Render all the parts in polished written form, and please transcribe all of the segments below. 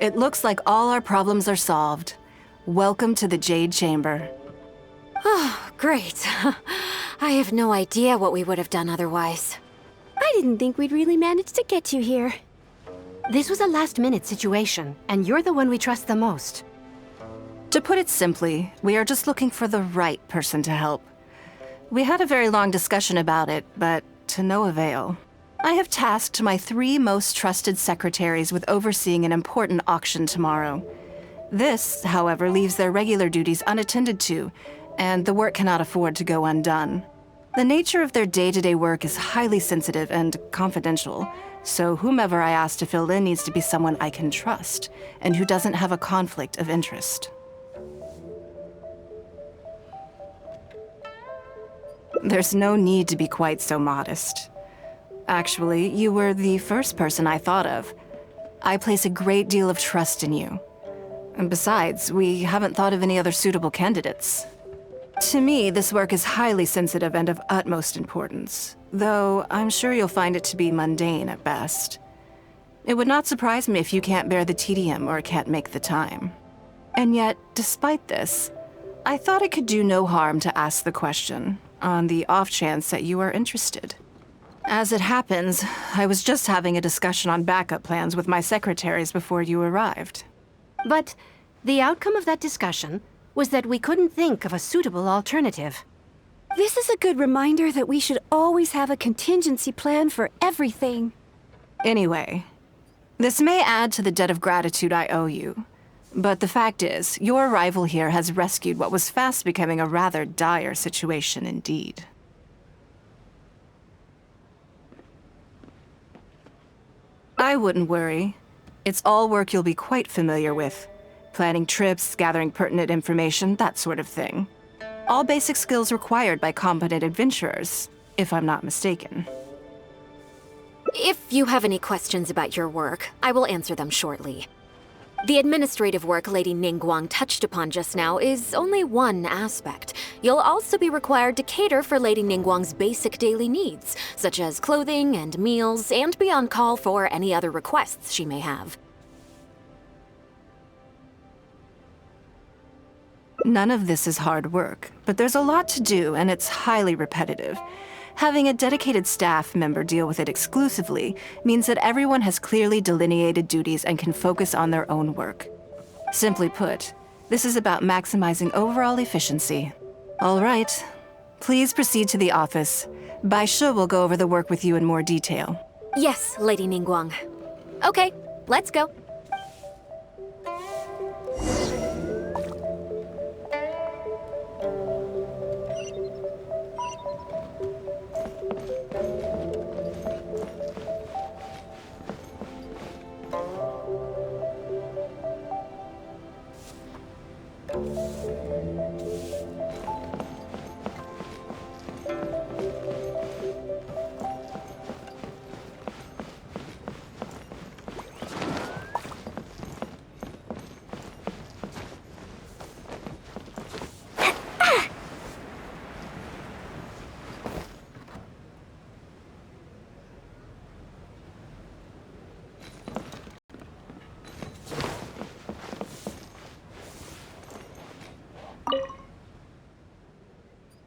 It looks like all our problems are solved. Welcome to the Jade Chamber. Oh, great. I have no idea what we would have done otherwise. I didn't think we'd really manage to get you here. This was a last-minute situation, and you're the one we trust the most. To put it simply, we are just looking for the right person to help. We had a very long discussion about it, but to no avail. I have tasked my 3 most trusted secretaries with overseeing an important auction tomorrow. This, however, leaves their regular duties unattended to, and the work cannot afford to go undone. The nature of their day-to-day work is highly sensitive and confidential, so whomever I ask to fill in needs to be someone I can trust, and who doesn't have a conflict of interest. There's no need to be quite so modest. Actually, you were the first person I thought of. I place a great deal of trust in you. And besides, we haven't thought of any other suitable candidates. To me, this work is highly sensitive and of utmost importance, though I'm sure you'll find it to be mundane at best. It would not surprise me if you can't bear the tedium or can't make the time. And yet, despite this, I thought it could do no harm to ask the question, on the off chance that you are interested. As it happens, I was just having a discussion on backup plans with my secretaries before you arrived. But the outcome of that discussion was that we couldn't think of a suitable alternative. This is a good reminder that we should always have a contingency plan for everything. Anyway, this may add to the debt of gratitude I owe you, but the fact is, your arrival here has rescued what was fast becoming a rather dire situation indeed. I wouldn't worry. It's all work you'll be quite familiar with. Planning trips, gathering pertinent information, that sort of thing. All basic skills required by competent adventurers, if I'm not mistaken. If you have any questions about your work, I will answer them shortly. The administrative work Lady Ningguang touched upon just now is only one aspect. You'll also be required to cater for Lady Ningguang's basic daily needs, such as clothing and meals, and be on call for any other requests she may have. None of this is hard work, but there's a lot to do and it's highly repetitive. Having a dedicated staff member deal with it exclusively means that everyone has clearly delineated duties and can focus on their own work. Simply put, this is about maximizing overall efficiency. All right, please proceed to the office. Baishi will go over the work with you in more detail. Yes, Lady Ningguang. Okay, let's go.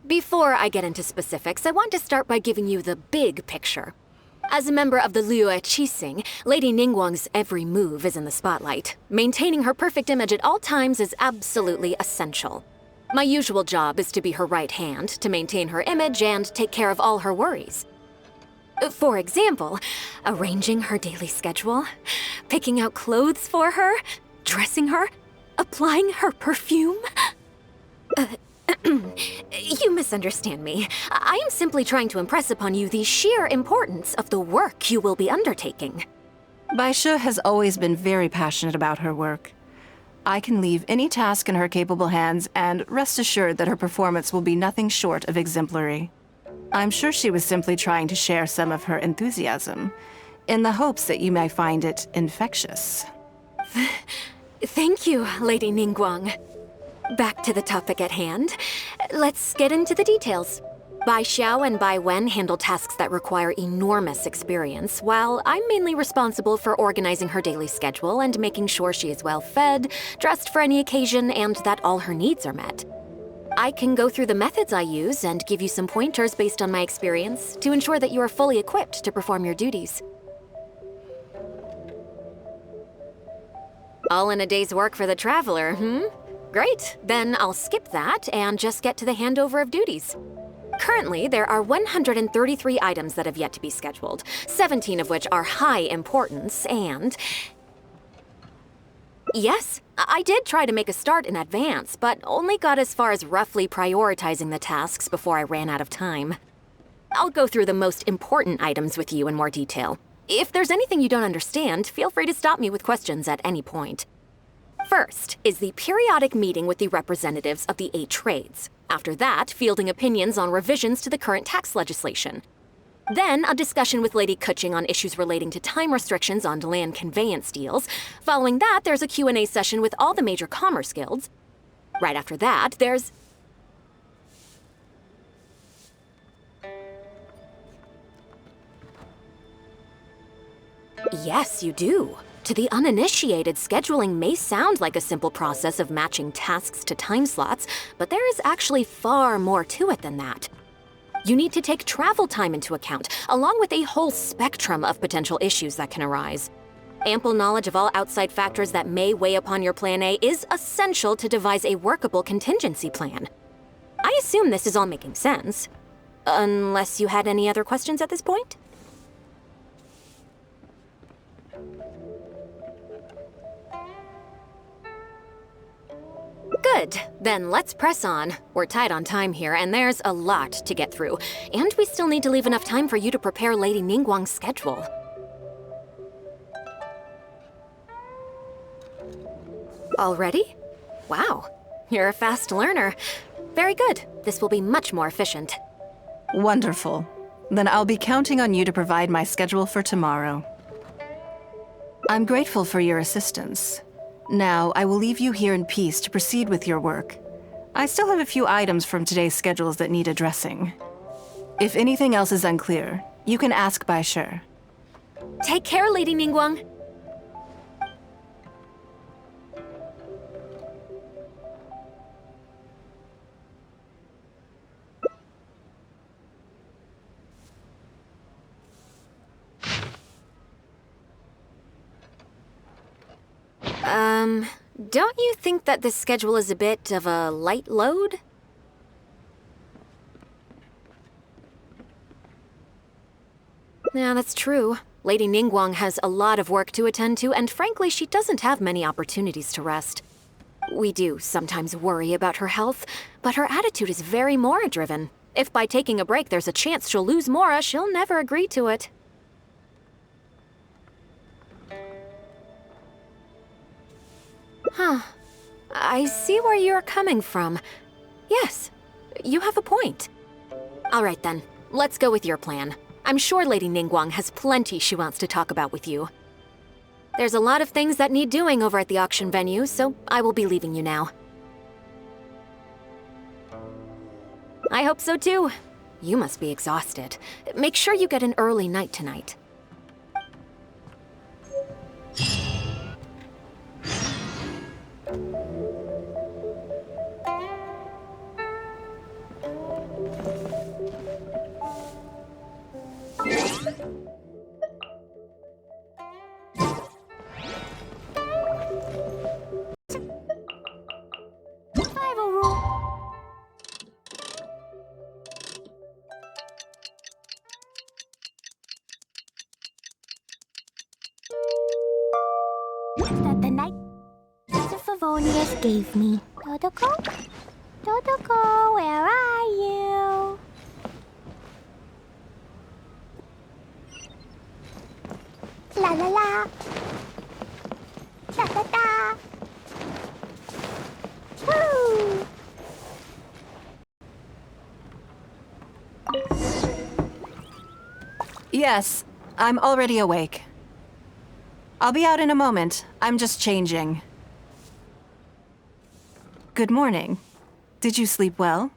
Before I get into specifics, I want to start by giving you the big picture. As a member of the Liyue, Lady Ningguang's every move is in the spotlight. Maintaining her perfect image at all times is absolutely essential. My usual job is to be her right hand, to maintain her image and take care of all her worries. For example, arranging her daily schedule, picking out clothes for her, dressing her, applying her perfume. You misunderstand me. I am simply trying to impress upon you the sheer importance of the work you will be undertaking. Baishi has always been very passionate about her work. I can leave any task in her capable hands and rest assured that her performance will be nothing short of exemplary. I'm sure she was simply trying to share some of her enthusiasm, in the hopes that you may find it infectious. Thank you, Lady Ningguang. Back to the topic at hand. Let's get into the details. Bai Xiao and Bai Wen handle tasks that require enormous experience, while I'm mainly responsible for organizing her daily schedule and making sure she is well fed, dressed for any occasion, and that all her needs are met. I can go through the methods I use and give you some pointers based on my experience to ensure that you are fully equipped to perform your duties. All in a day's work for the traveler, Great, then I'll skip that and just get to the handover of duties. Currently, there are 133 items that have yet to be scheduled, 17 of which are high importance, and... Yes, I did try to make a start in advance, but only got as far as roughly prioritizing the tasks before I ran out of time. I'll go through the most important items with you in more detail. If there's anything you don't understand, feel free to stop me with questions at any point. First is the periodic meeting with the representatives of the 8 trades. After that, fielding opinions on revisions to the current tax legislation. Then, a discussion with Lady Kuching on issues relating to time restrictions on land conveyance deals. Following that, there's a Q&A session with all the major commerce guilds. Right after that, there's... Yes, you do. To the uninitiated, scheduling may sound like a simple process of matching tasks to time slots, but there is actually far more to it than that. You need to take travel time into account, along with a whole spectrum of potential issues that can arise. Ample knowledge of all outside factors that may weigh upon your Plan A is essential to devise a workable contingency plan. I assume this is all making sense. Unless you had any other questions at this point? Good. Then let's press on. We're tight on time here, and there's a lot to get through. And we still need to leave enough time for you to prepare Lady Ningguang's schedule. Already? Wow. You're a fast learner. Very good. This will be much more efficient. Wonderful. Then I'll be counting on you to provide my schedule for tomorrow. I'm grateful for your assistance. Now, I will leave you here in peace to proceed with your work. I still have a few items from today's schedules that need addressing. If anything else is unclear, you can ask Baishi. Take care, Lady Ningguang. Don't you think that this schedule is a bit of a light load? Yeah, that's true. Lady Ningguang has a lot of work to attend to, and frankly, she doesn't have many opportunities to rest. We do sometimes worry about her health, but her attitude is very Mora-driven. If by taking a break there's a chance she'll lose Mora, she'll never agree to it. Huh. I see where you're coming from. Yes, you have a point. All right then, let's go with your plan. I'm sure Lady Ningguang has plenty she wants to talk about with you. There's a lot of things that need doing over at the auction venue, so I will be leaving you now. I hope so too. You must be exhausted. Make sure you get an early night tonight. That the night the Favonius gave me. Protocol? Totoko, where are you? La la la. Da da da. Woo! Yes, I'm already awake. I'll be out in a moment. I'm just changing. Good morning. Did you sleep well?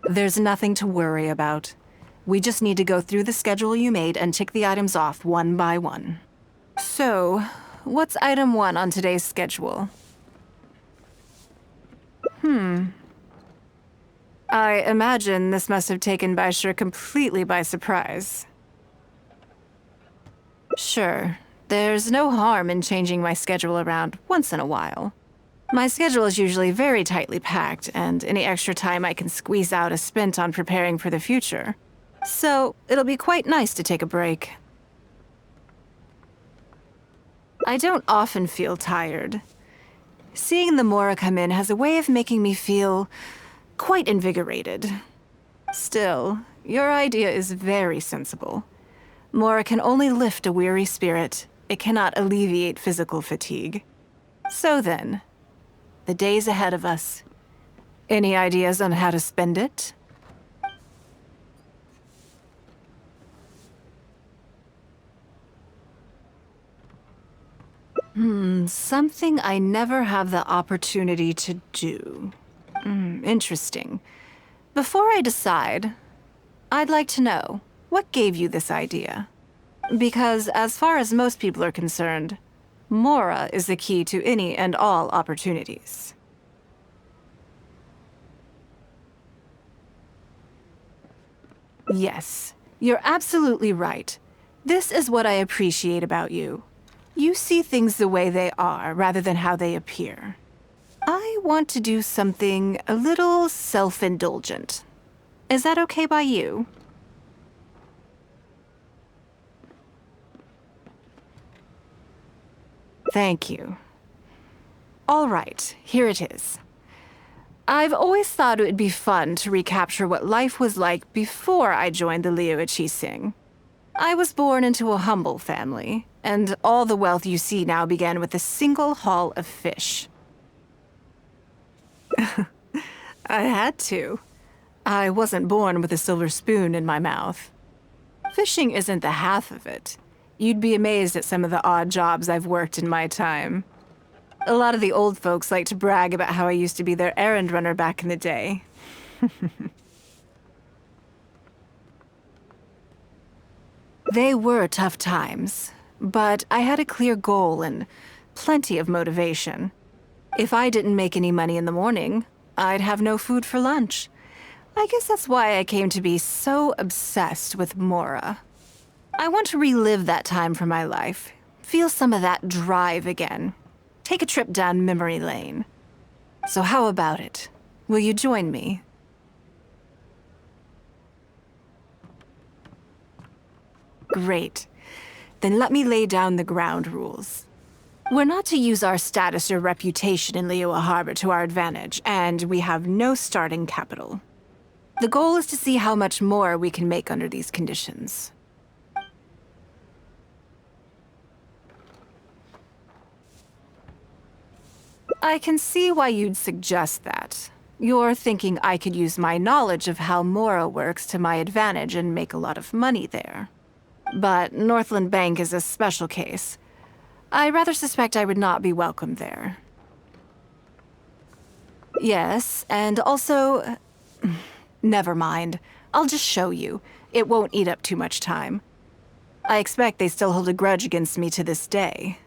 There's nothing to worry about. We just need to go through the schedule you made and tick the items off one by one. So, what's item 1 on today's schedule? I imagine this must have taken Baishi completely by surprise. Sure, there's no harm in changing my schedule around once in a while. My schedule is usually very tightly packed, and any extra time I can squeeze out is spent on preparing for the future. So, it'll be quite nice to take a break. I don't often feel tired. Seeing the Mora come in has a way of making me feel quite invigorated. Still, your idea is very sensible. Mora can only lift a weary spirit. It cannot alleviate physical fatigue. So then, the days ahead of us. Any ideas on how to spend it? Something I never have the opportunity to do. Interesting. Before I decide, I'd like to know, what gave you this idea? Because as far as most people are concerned, Mora is the key to any and all opportunities. Yes, you're absolutely right. This is what I appreciate about you. You see things the way they are, rather than how they appear. I want to do something a little self-indulgent. Is that okay by you? Thank you. All right, here it is. I've always thought it would be fun to recapture what life was like before I joined the Liyue. I was born into a humble family, and all the wealth you see now began with a single haul of fish. I had to. I wasn't born with a silver spoon in my mouth. Fishing isn't the half of it. You'd be amazed at some of the odd jobs I've worked in my time. A lot of the old folks like to brag about how I used to be their errand runner back in the day. They were tough times, but I had a clear goal and plenty of motivation. If I didn't make any money in the morning, I'd have no food for lunch. I guess that's why I came to be so obsessed with Mora. I want to relive that time from my life, feel some of that drive again, take a trip down memory lane. So how about it? Will you join me? Great. Then let me lay down the ground rules. We're not to use our status or reputation in Liyue Harbor to our advantage, and we have no starting capital. The goal is to see how much more we can make under these conditions. I can see why you'd suggest that. You're thinking I could use my knowledge of how Mora works to my advantage and make a lot of money there. But Northland Bank is a special case. I rather suspect I would not be welcome there. Yes, and also... Never mind. I'll just show you. It won't eat up too much time. I expect they still hold a grudge against me to this day.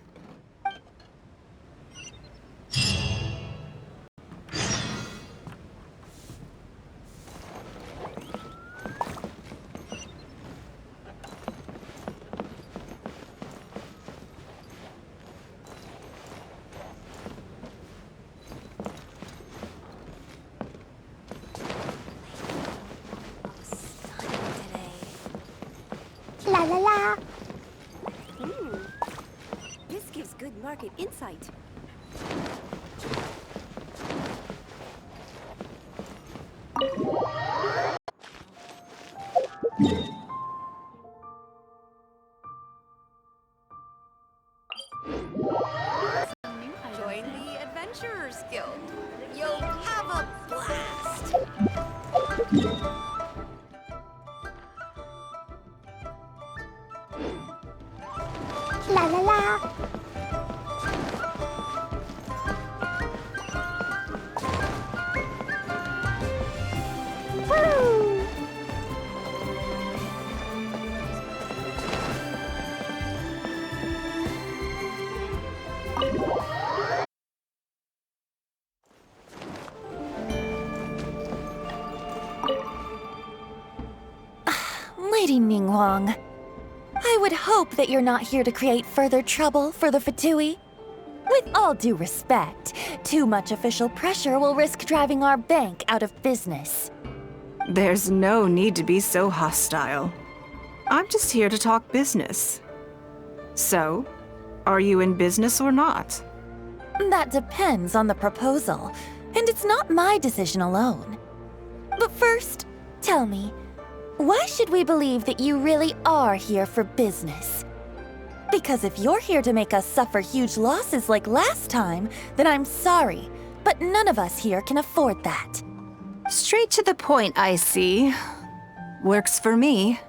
La la la. Market insight. Join the Adventurers Guild. You'll have a blast. La la la. Woo! Lady Ningguang, I would hope that you're not here to create further trouble for the Fatui. With all due respect, too much official pressure will risk driving our bank out of business. There's no need to be so hostile. I'm just here to talk business. So, are you in business or not? That depends on the proposal, and it's not my decision alone. But first, tell me, why should we believe that you really are here for business? Because if you're here to make us suffer huge losses like last time, then I'm sorry, but none of us here can afford that. Straight to the point, I see. Works for me.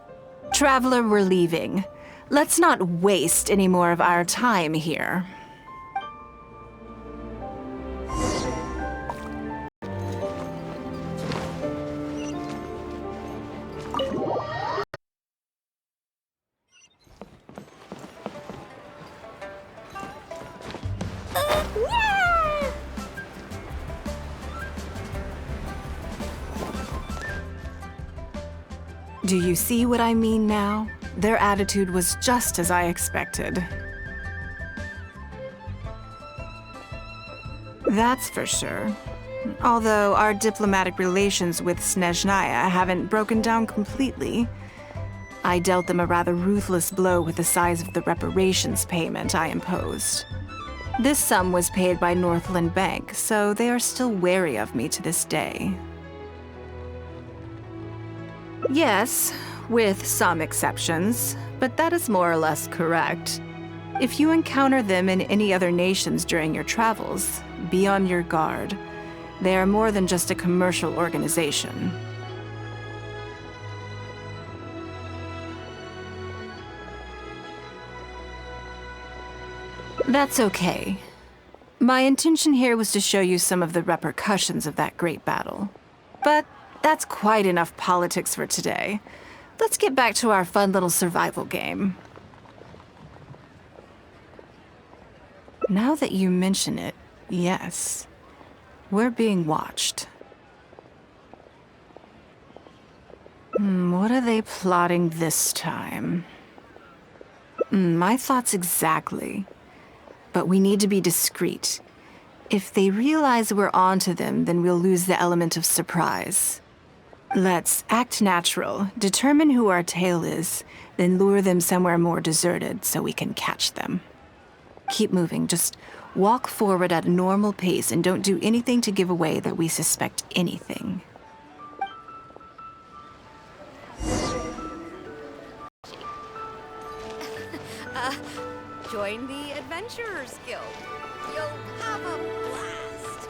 Traveler, we're leaving. Let's not waste any more of our time here. Do you see what I mean now? Their attitude was just as I expected. That's for sure. Although our diplomatic relations with Snezhnaya haven't broken down completely. I dealt them a rather ruthless blow with the size of the reparations payment I imposed. This sum was paid by Northland Bank, so they are still wary of me to this day. Yes, with some exceptions, but that is more or less correct. If you encounter them in any other nations during your travels, be on your guard. They are more than just a commercial organization. That's okay. My intention here was to show you some of the repercussions of that great battle. But that's quite enough politics for today. Let's get back to our fun little survival game. Now that you mention it, yes. We're being watched. What are they plotting this time? My thoughts exactly. But we need to be discreet. If they realize we're onto them, then we'll lose the element of surprise. Let's act natural, determine who our tail is, then lure them somewhere more deserted so we can catch them. Keep moving, just walk forward at a normal pace and don't do anything to give away that we suspect anything. Join the Adventurers Guild. You'll have a blast.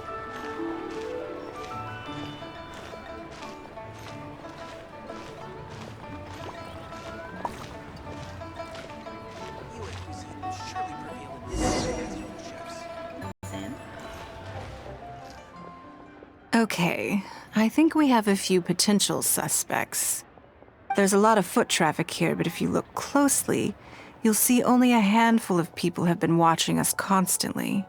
Okay, I think we have a few potential suspects. There's a lot of foot traffic here, but if you look closely, you'll see only a handful of people have been watching us constantly.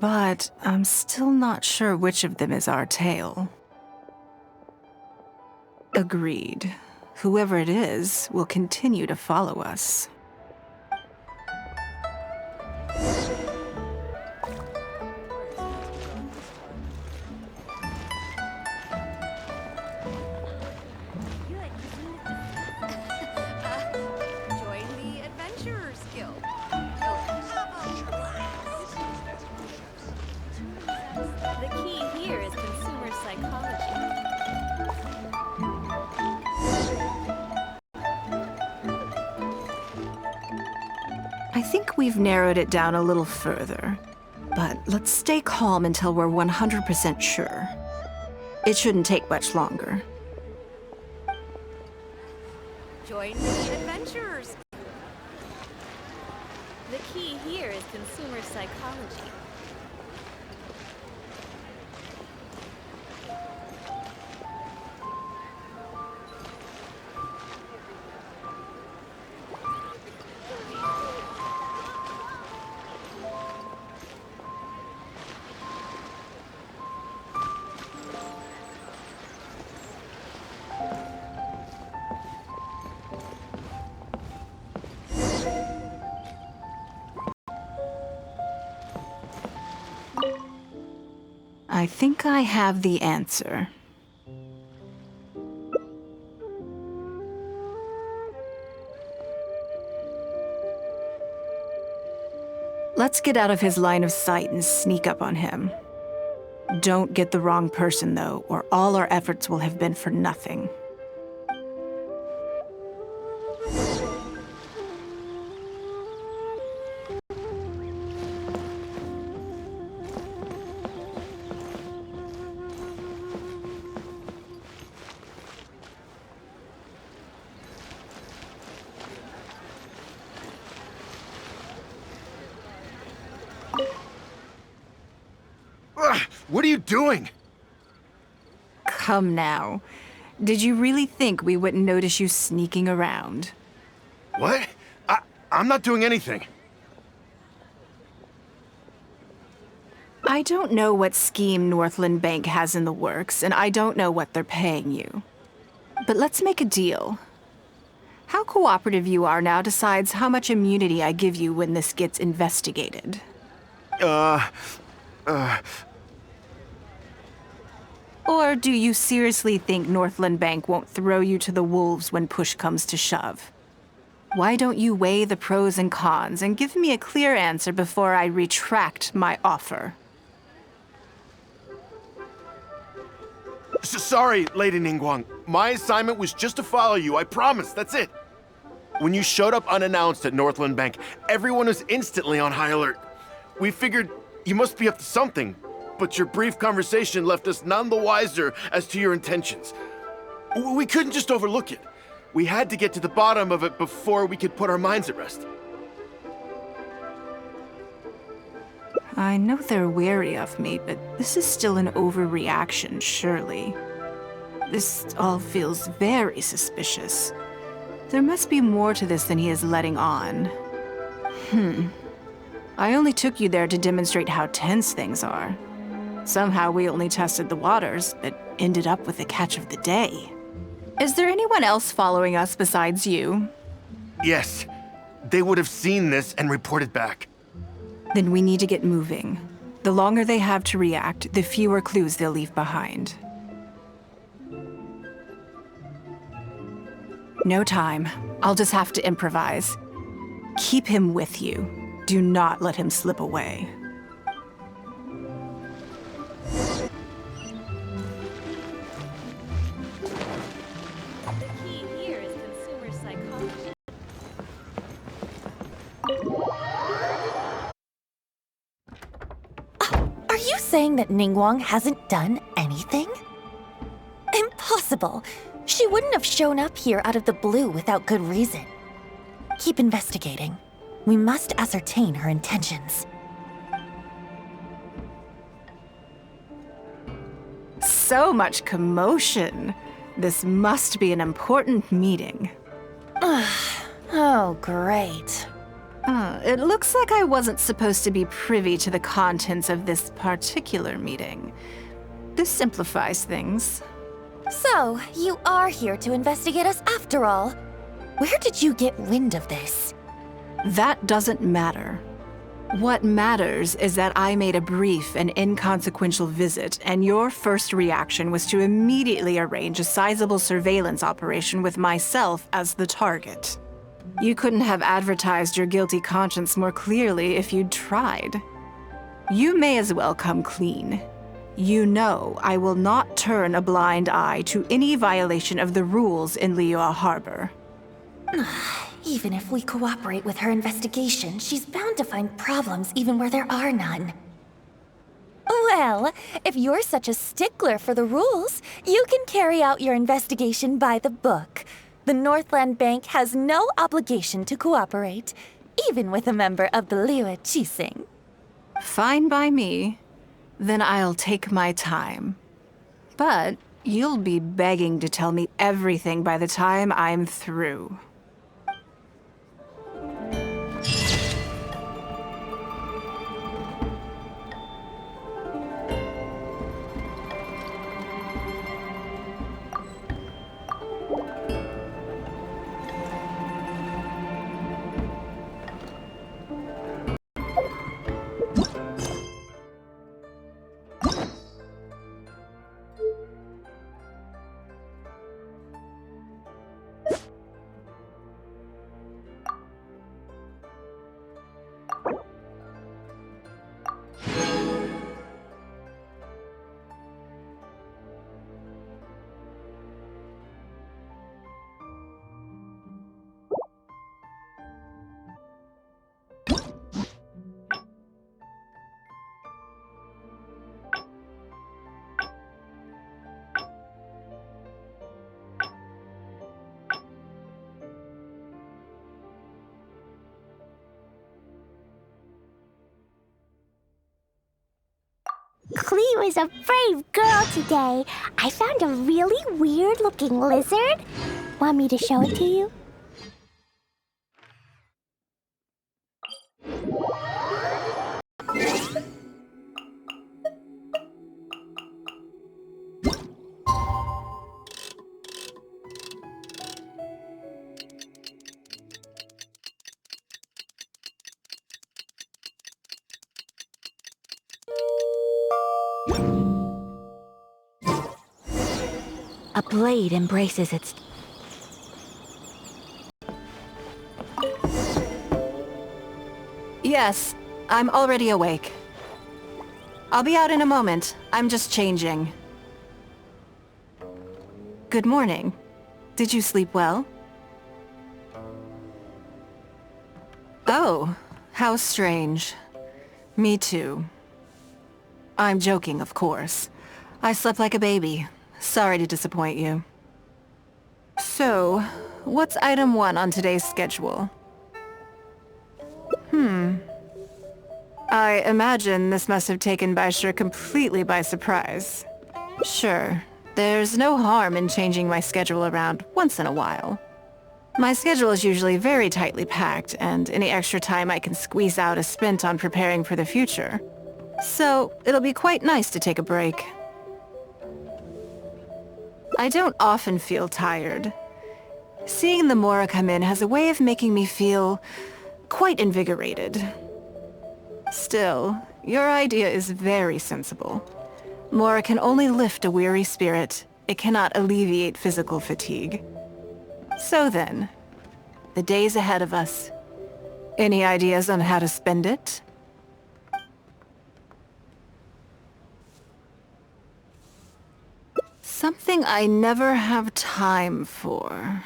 But I'm still not sure which of them is our tail. Agreed. Whoever it is will continue to follow us. Join the Adventurers Guild. You'll have a blast. think we've narrowed it down a little further. But let's stay calm until we're 100% sure. It shouldn't take much longer. Join the adventurers. The key here is consumer psychology. I think I have the answer. Let's get out of his line of sight and sneak up on him. Don't get the wrong person, though, or all our efforts will have been for nothing. What are you doing? Come now. Did you really think we wouldn't notice you sneaking around? What? I'm not doing anything. I don't know what scheme Northland Bank has in the works, and I don't know what they're paying you. But let's make a deal. How cooperative you are now decides how much immunity I give you when this gets investigated. Or do you seriously think Northland Bank won't throw you to the wolves when push comes to shove? Why don't you weigh the pros and cons and give me a clear answer before I retract my offer? Sorry, Lady Ningguang. My assignment was just to follow you, I promise, that's it. When you showed up unannounced at Northland Bank, everyone was instantly on high alert. We figured you must be up to something, but your brief conversation left us none the wiser as to your intentions. We couldn't just overlook it. We had to get to the bottom of it before we could put our minds at rest. I know they're wary of me, but this is still an overreaction, surely. This all feels very suspicious. There must be more to this than he is letting on. I only took you there to demonstrate how tense things are. Somehow we only tested the waters, but ended up with the catch of the day. Is there anyone else following us besides you? Yes. They would have seen this and reported back. Then we need to get moving. The longer they have to react, the fewer clues they'll leave behind. No time. I'll just have to improvise. Keep him with you. Do not let him slip away. The key here is consumer psychology. Are you saying that Ningguang hasn't done anything? Impossible. She wouldn't have shown up here out of the blue without good reason. Keep investigating. We must ascertain her intentions. So much commotion. This must be an important meeting. Oh, great. It looks like I wasn't supposed to be privy to the contents of this particular meeting. This simplifies things. So, you are here to investigate us after all. Where did you get wind of this? That doesn't matter. What matters is that I made a brief and inconsequential visit, and your first reaction was to immediately arrange a sizable surveillance operation with myself as the target. You couldn't have advertised your guilty conscience more clearly if you'd tried. You may as well come clean. You know I will not turn a blind eye to any violation of the rules in Liyue Harbor. Even if we cooperate with her investigation, she's bound to find problems even where there are none. Well, if you're such a stickler for the rules, you can carry out your investigation by the book. The Northland Bank has no obligation to cooperate, even with a member of the Liyue. Fine by me. Then I'll take my time. But you'll be begging to tell me everything by the time I'm through. Cleo is a brave girl today. I found a really weird-looking lizard. Want me to show it to you? A blade embraces its... Yes, I'm already awake. I'll be out in a moment. I'm just changing. Good morning. Did you sleep well? Oh, how strange. Me too. I'm joking, of course. I slept like a baby. Sorry to disappoint you. So, what's item 1 on today's schedule? I imagine this must have taken Baishi completely by surprise. Sure, there's no harm in changing my schedule around once in a while. My schedule is usually very tightly packed, and any extra time I can squeeze out is spent on preparing for the future. So, it'll be quite nice to take a break. I don't often feel tired. Seeing the Mora come in has a way of making me feel quite invigorated. Still, your idea is very sensible. Mora can only lift a weary spirit. It cannot alleviate physical fatigue. So then, the days ahead of us. Any ideas on how to spend it? Something I never have time for.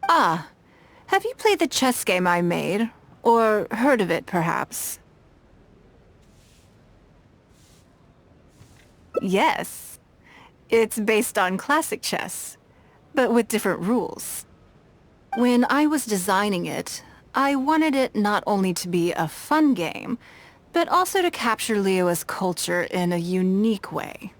Ah, have you played the chess game I made? Or heard of it, perhaps? Yes. It's based on classic chess, but with different rules. When I was designing it, I wanted it not only to be a fun game, but also to capture Liyue's culture in a unique way.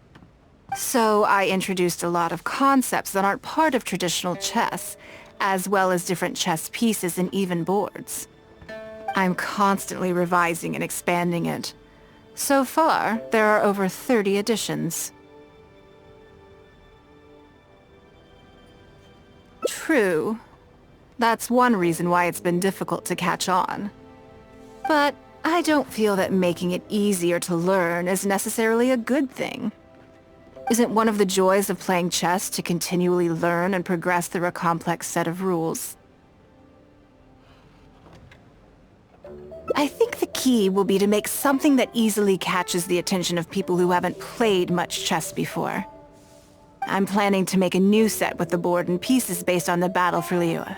So I introduced a lot of concepts that aren't part of traditional chess, as well as different chess pieces and even boards. I'm constantly revising and expanding it. So far, there are over 30 editions. True. That's one reason why it's been difficult to catch on. But I don't feel that making it easier to learn is necessarily a good thing. Isn't one of the joys of playing chess to continually learn and progress through a complex set of rules? I think the key will be to make something that easily catches the attention of people who haven't played much chess before. I'm planning to make a new set with the board and pieces based on the battle for Liyue.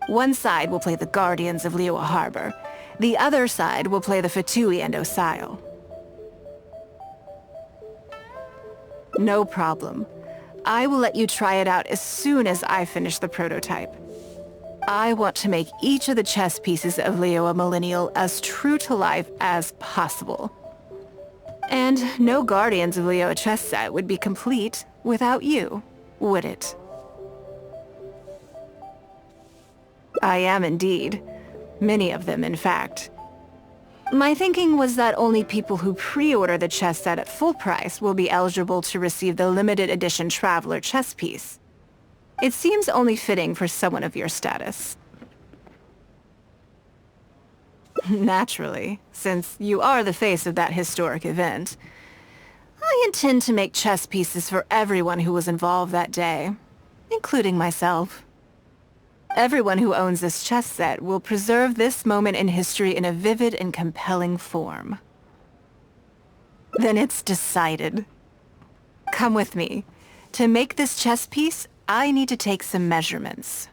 One side will play the Guardians of Liyue Harbor. The other side will play the Fatui and Osile. No problem. I will let you try it out as soon as I finish the prototype. I want to make each of the chess pieces of Liyue Millennial as true to life as possible. And no Guardians of Liyue chess set would be complete without you, would it? I am indeed. Many of them, in fact. My thinking was that only people who pre-order the chess set at full price will be eligible to receive the limited edition Traveler chess piece. It seems only fitting for someone of your status. Naturally, since you are the face of that historic event. I intend to make chess pieces for everyone who was involved that day, including myself. Everyone who owns this chess set will preserve this moment in history in a vivid and compelling form. Then it's decided. Come with me. To make this chess piece, I need to take some measurements.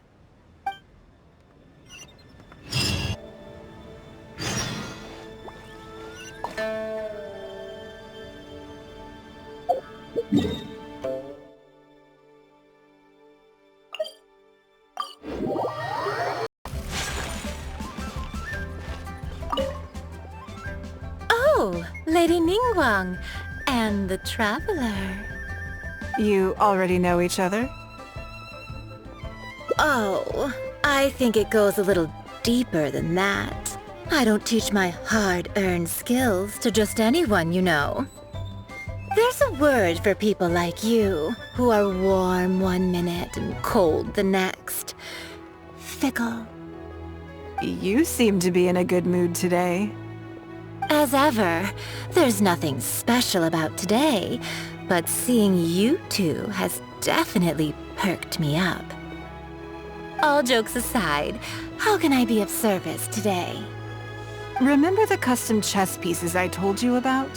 Oh, Lady Ningguang and the Traveler. You already know each other? Oh, I think it goes a little deeper than that. I don't teach my hard-earned skills to just anyone, you know. There's a word for people like you, who are warm one minute and cold the next. Fickle. You seem to be in a good mood today. As ever, there's nothing special about today, but seeing you two has definitely perked me up. All jokes aside, how can I be of service today? Remember the custom chess pieces I told you about?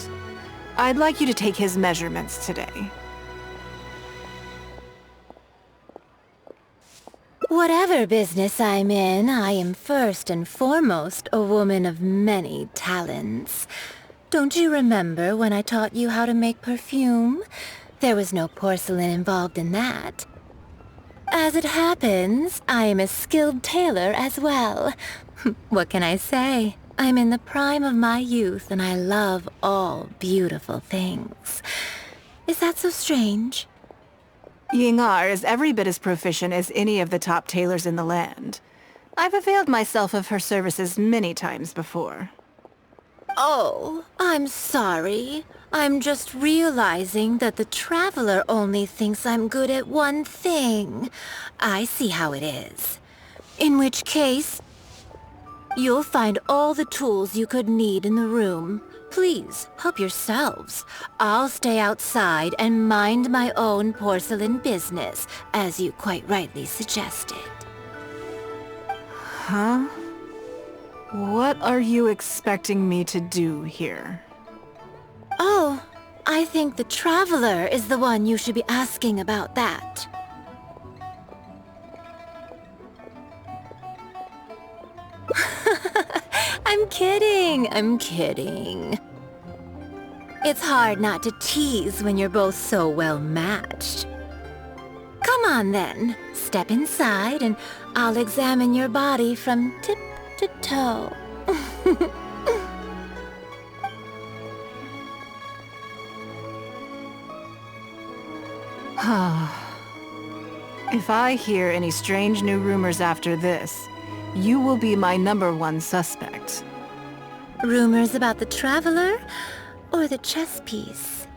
I'd like you to take his measurements today. Whatever business I'm in, I am first and foremost a woman of many talents. Don't you remember when I taught you how to make perfume? There was no porcelain involved in that. As it happens, I am a skilled tailor as well. What can I say? I'm in the prime of my youth and I love all beautiful things. Is that so strange? Yingar is every bit as proficient as any of the top tailors in the land. I've availed myself of her services many times before. Oh, I'm sorry. I'm just realizing that the Traveler only thinks I'm good at one thing. I see how it is. In which case, you'll find all the tools you could need in the room. Please, help yourselves. I'll stay outside and mind my own porcelain business, as you quite rightly suggested. Huh? What are you expecting me to do here? Oh, I think the Traveler is the one you should be asking about that. I'm kidding. It's hard not to tease when you're both so well matched. Come on then, step inside and I'll examine your body from tip to toe. If I hear any strange new rumors after this, you will be my #1 suspect. Rumors about the Traveler or the chess piece?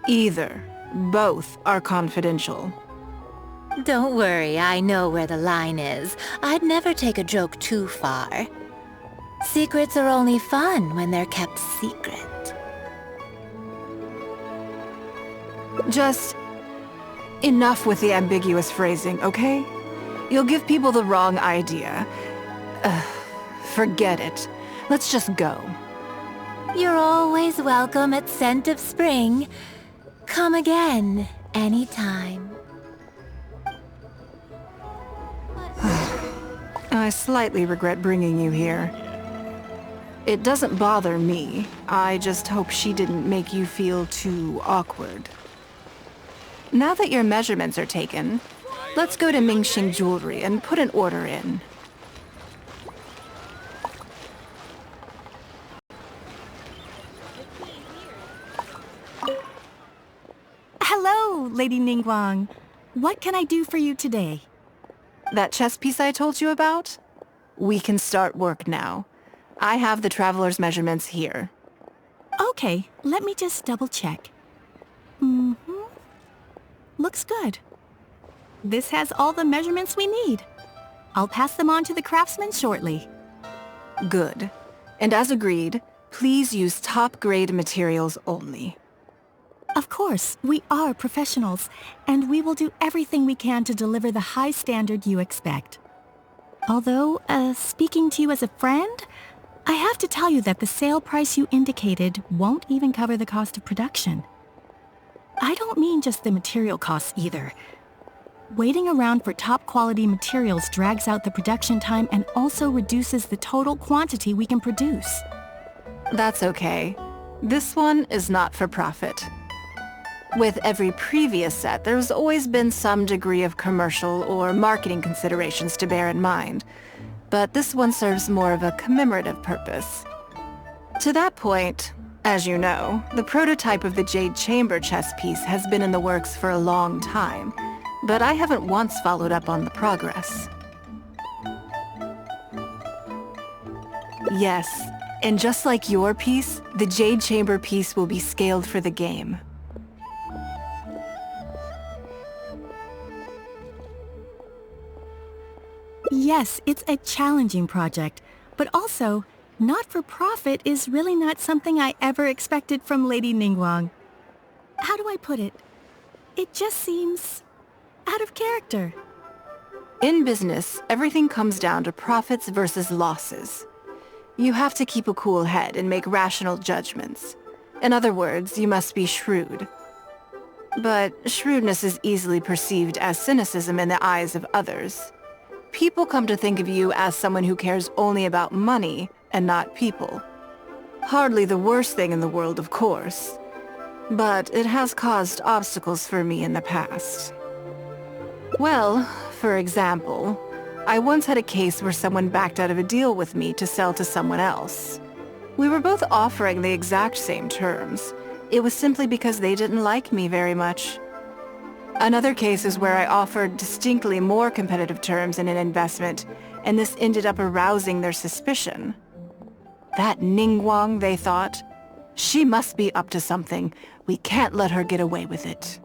Either. Both are confidential. Don't worry, I know where the line is. I'd never take a joke too far. Secrets are only fun when they're kept secret. Just enough with the ambiguous phrasing, okay? You'll give people the wrong idea. Forget it. Let's just go. You're always welcome at Scent of Spring. Come again, anytime. I slightly regret bringing you here. It doesn't bother me. I just hope she didn't make you feel too awkward. Now that your measurements are taken, let's go to Mingxing Jewelry and put an order in. Hello, Lady Ningguang. What can I do for you today? That chess piece I told you about? We can start work now. I have the traveler's measurements here. Okay, let me just double check. Looks good. This has all the measurements we need. I'll pass them on to the craftsman shortly. Good. And as agreed, please use top-grade materials only. Of course, we are professionals, and we will do everything we can to deliver the high standard you expect. Although, speaking to you as a friend, I have to tell you that the sale price you indicated won't even cover the cost of production. I don't mean just the material costs either. Waiting around for top-quality materials drags out the production time and also reduces the total quantity we can produce. That's okay. This one is not for profit. With every previous set, there's always been some degree of commercial or marketing considerations to bear in mind, but this one serves more of a commemorative purpose. To that point, as you know, the prototype of the Jade Chamber chess piece has been in the works for a long time, but I haven't once followed up on the progress. Yes, and just like your piece, the Jade Chamber piece will be scaled for the game. Yes, it's a challenging project, but also, not-for-profit is really not something I ever expected from Lady Ningguang. How do I put it? It just seems out of character. In business, everything comes down to profits versus losses. You have to keep a cool head and make rational judgments. In other words, you must be shrewd. But shrewdness is easily perceived as cynicism in the eyes of others. People come to think of you as someone who cares only about money and not people. Hardly the worst thing in the world, of course. But it has caused obstacles for me in the past. Well, for example, I once had a case where someone backed out of a deal with me to sell to someone else. We were both offering the exact same terms. It was simply because they didn't like me very much. Another case is where I offered distinctly more competitive terms in an investment, and this ended up arousing their suspicion. That Ningguang, they thought. She must be up to something. We can't let her get away with it.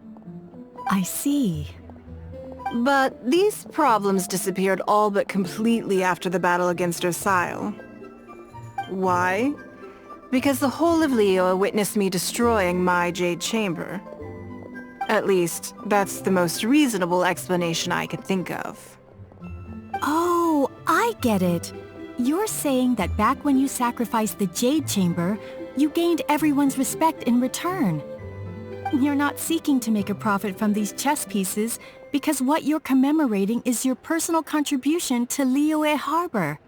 I see. But these problems disappeared all but completely after the battle against Versailles. Why? Because the whole of Liyue witnessed me destroying my Jade Chamber. At least, that's the most reasonable explanation I could think of. Oh, I get it. You're saying that back when you sacrificed the Jade Chamber, you gained everyone's respect in return. You're not seeking to make a profit from these chess pieces because what you're commemorating is your personal contribution to Liyue Harbor.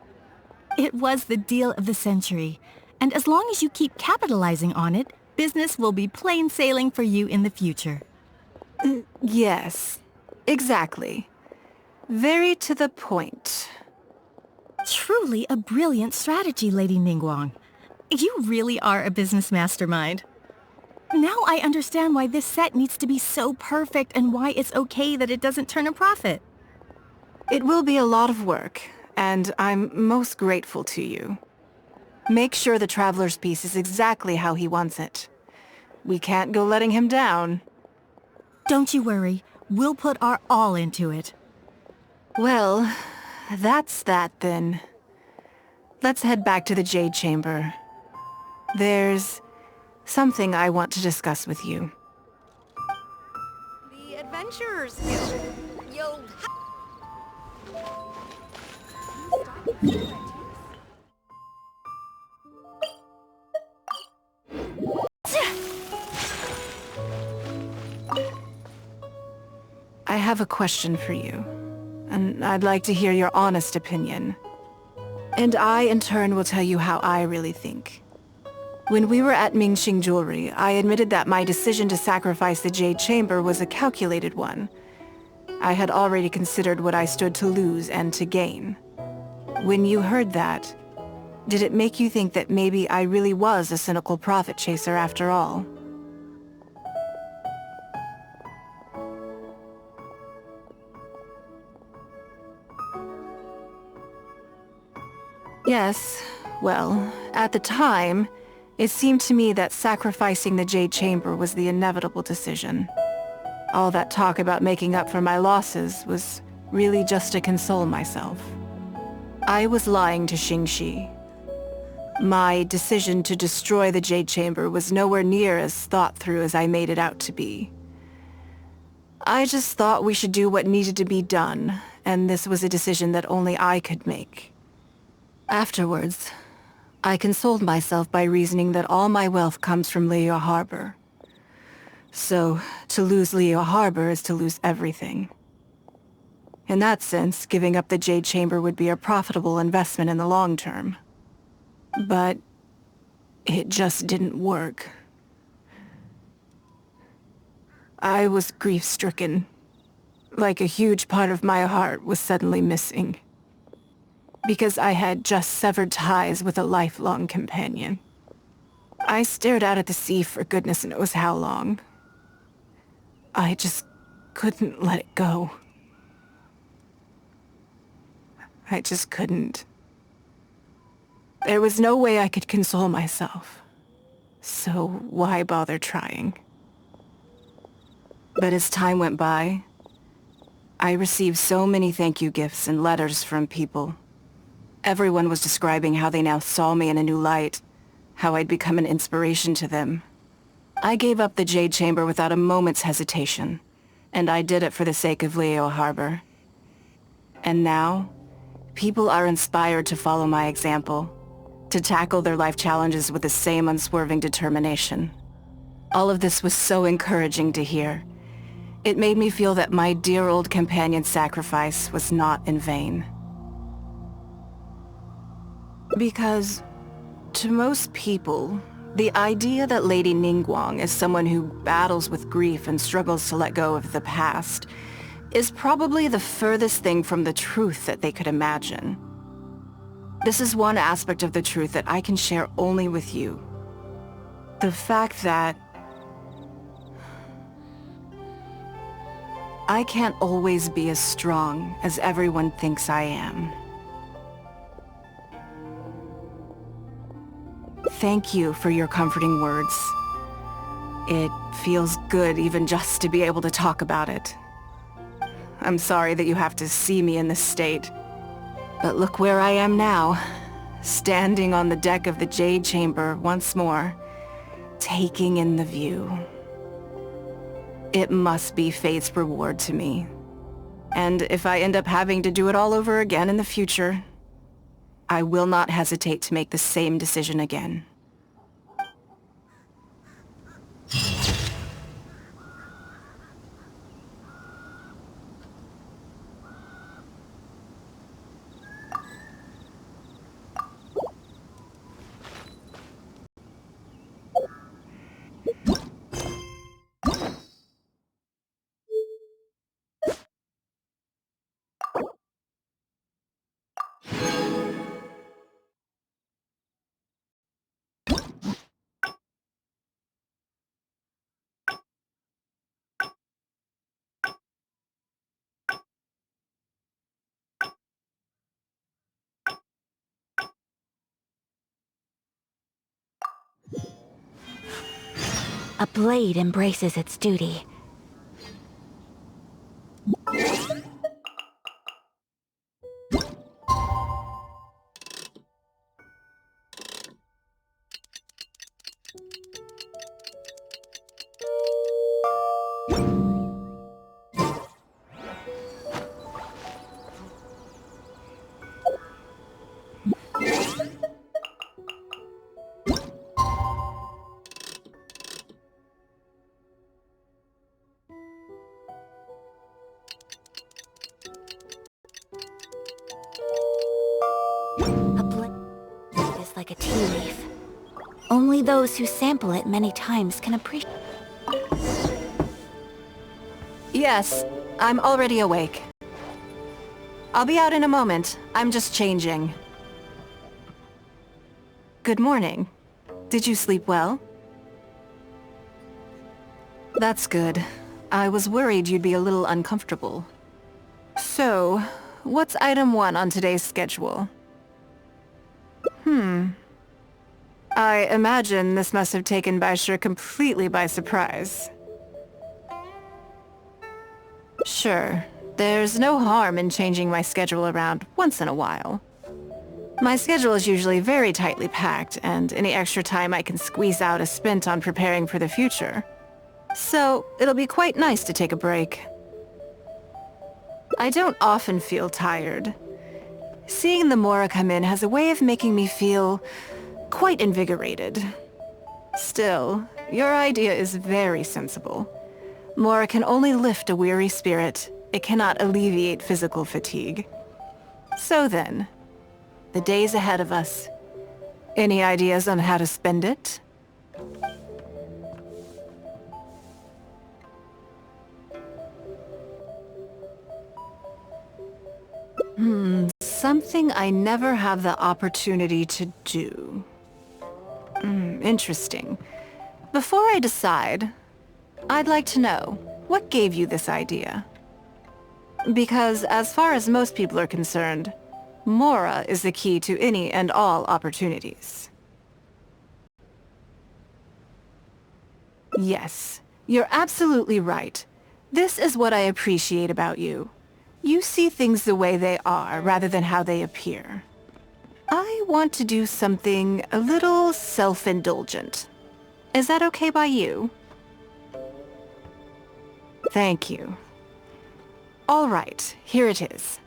It was the deal of the century, and as long as you keep capitalizing on it, business will be plain sailing for you in the future. Yes, exactly. Very to the point. Truly a brilliant strategy, Lady Ningguang. You really are a business mastermind. Now I understand why this set needs to be so perfect and why it's okay that it doesn't turn a profit. It will be a lot of work, and I'm most grateful to you. Make sure the Traveler's piece is exactly how he wants it. We can't go letting him down. Don't you worry. We'll put our all into it. Well, that's that then. Let's head back to the Jade Chamber. There's something I want to discuss with you. The Adventurers Guild. Yo. I have a question for you. and I'd like to hear your honest opinion. And I, in turn, will tell you how I really think. When we were at Mingxing Jewelry, I admitted that my decision to sacrifice the Jade Chamber was a calculated one. I had already considered what I stood to lose and to gain. When you heard that, did it make you think that maybe I really was a cynical profit chaser after all? Yes, well, at the time, it seemed to me that sacrificing the Jade Chamber was the inevitable decision. All that talk about making up for my losses was really just to console myself. I was lying to Xingxi. My decision to destroy the Jade Chamber was nowhere near as thought through as I made it out to be. I just thought we should do what needed to be done, and this was a decision that only I could make. Afterwards, I consoled myself by reasoning that all my wealth comes from Liyue Harbor. So, to lose Liyue Harbor is to lose everything. In that sense, giving up the Jade Chamber would be a profitable investment in the long term. But it just didn't work. I was grief-stricken, like a huge part of my heart was suddenly missing. Because I had just severed ties with a lifelong companion. I stared out at the sea for goodness knows how long. I just couldn't let it go. I just couldn't. There was no way I could console myself. So why bother trying? But as time went by, I received so many thank you gifts and letters from people. Everyone was describing how they now saw me in a new light, how I'd become an inspiration to them. I gave up the Jade Chamber without a moment's hesitation, and I did it for the sake of Liyue Harbor. And now, people are inspired to follow my example, to tackle their life challenges with the same unswerving determination. All of this was so encouraging to hear. It made me feel that my dear old companion's sacrifice was not in vain. Because, to most people, the idea that Lady Ningguang is someone who battles with grief and struggles to let go of the past is probably the furthest thing from the truth that they could imagine. This is one aspect of the truth that I can share only with you. The fact that I can't always be as strong as everyone thinks I am. Thank you for your comforting words. It feels good even just to be able to talk about it. I'm sorry that you have to see me in this state. But look where I am now, standing on the deck of the Jade Chamber once more, taking in the view. It must be fate's reward to me. And if I end up having to do it all over again in the future, I will not hesitate to make the same decision again. A blade embraces its duty. tea leaf. Only those who sample it many times can appreciate. Yes, I'm already awake. I'll be out in a moment. I'm just changing. Good morning. Did you sleep well? That's good. I was worried you'd be a little uncomfortable. So, what's item 1 on today's schedule? I imagine this must have taken Baishi completely by surprise. Sure, there's no harm in changing my schedule around once in a while. My schedule is usually very tightly packed, and any extra time I can squeeze out is spent on preparing for the future. So, it'll be quite nice to take a break. I don't often feel tired. Seeing the Mora come in has a way of making me feel quite invigorated. Still, your idea is very sensible. Mora can only lift a weary spirit. It cannot alleviate physical fatigue. So then, the days ahead of us. Any ideas on how to spend it? Something I never have the opportunity to do. Interesting. Before I decide, I'd like to know, what gave you this idea? Because as far as most people are concerned, Mora is the key to any and all opportunities. Yes, you're absolutely right. This is what I appreciate about you. You see things the way they are, rather than how they appear. I want to do something a little self-indulgent. Is that okay by you? Thank you. All right, here it is.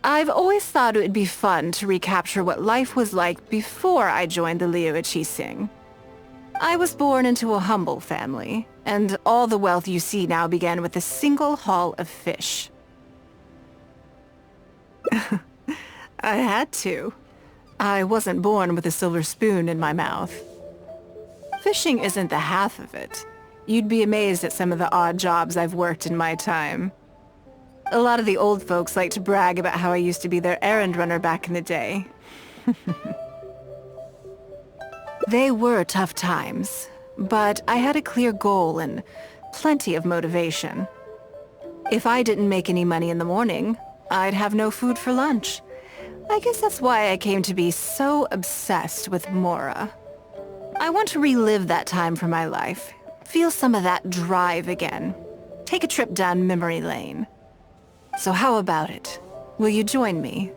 I've always thought it would be fun to recapture what life was like before I joined the Liuli. I was born into a humble family, and all the wealth you see now began with a single haul of fish. I had to. I wasn't born with a silver spoon in my mouth. Fishing isn't the half of it. You'd be amazed at some of the odd jobs I've worked in my time. A lot of the old folks like to brag about how I used to be their errand runner back in the day. They were tough times, but I had a clear goal and plenty of motivation. If I didn't make any money in the morning, I'd have no food for lunch. I guess that's why I came to be so obsessed with Mora. I want to relive that time for my life, feel some of that drive again, take a trip down memory lane. So how about it? Will you join me?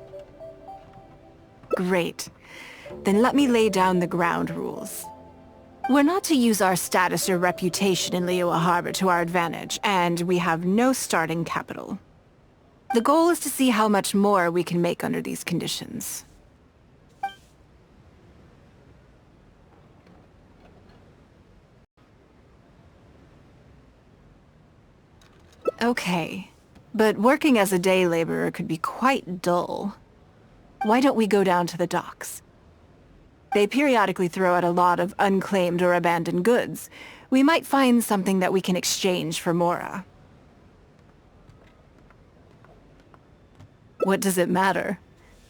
Great. Then let me lay down the ground rules. We're not to use our status or reputation in Liyue Harbor to our advantage, and we have no starting capital. The goal is to see how much more we can make under these conditions. Okay, but working as a day laborer could be quite dull. Why don't we go down to the docks? They periodically throw out a lot of unclaimed or abandoned goods. We might find something that we can exchange for Mora. What does it matter?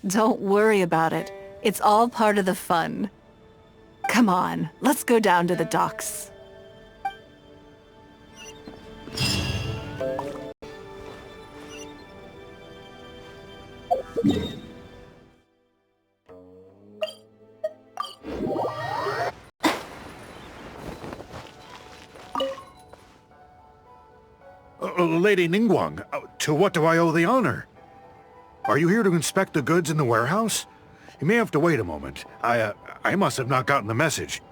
Don't worry about it. It's all part of the fun. Come on, let's go down to the docks. Lady Ningguang, to what do I owe the honor? Are you here to inspect the goods in the warehouse? You may have to wait a moment. I must have not gotten the message.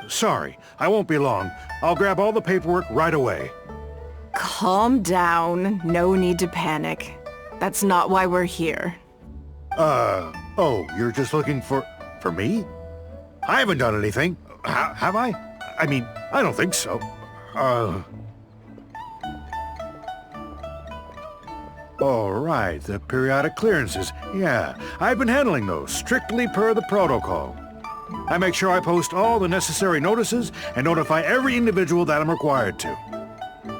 Sorry, I won't be long. I'll grab all the paperwork right away. Calm down. No need to panic. That's not why we're here. Oh, you're just looking for me? I haven't done anything. Have I? I mean, I don't think so. All right, the periodic clearances. Yeah, I've been handling those, strictly per the protocol. I make sure I post all the necessary notices and notify every individual that I'm required to.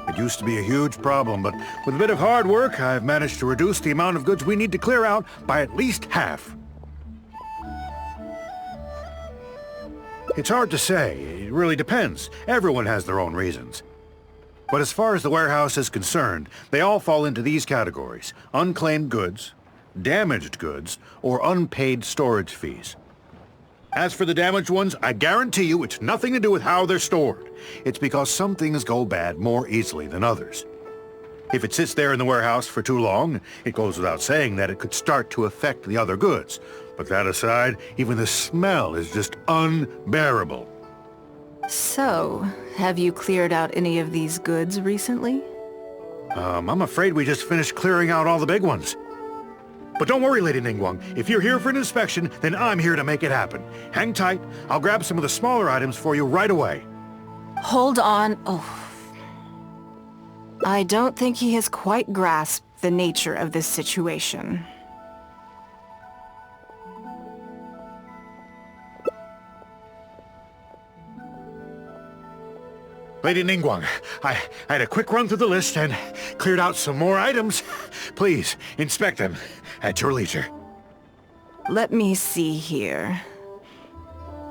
It used to be a huge problem, but with a bit of hard work, I've managed to reduce the amount of goods we need to clear out by at least half. It's hard to say. It really depends. Everyone has their own reasons. But as far as the warehouse is concerned, they all fall into these categories: unclaimed goods, damaged goods, or unpaid storage fees. As for the damaged ones, I guarantee you it's nothing to do with how they're stored. It's because some things go bad more easily than others. If it sits there in the warehouse for too long, it goes without saying that it could start to affect the other goods. But that aside, even the smell is just unbearable. So, have you cleared out any of these goods recently? I'm afraid we just finished clearing out all the big ones. But don't worry, Lady Ningguang. If you're here for an inspection, then I'm here to make it happen. Hang tight. I'll grab some of the smaller items for you right away. Hold on. Oh. I don't think he has quite grasped the nature of this situation. Lady Ningguang, I had a quick run through the list and cleared out some more items. Please, inspect them at your leisure. Let me see here.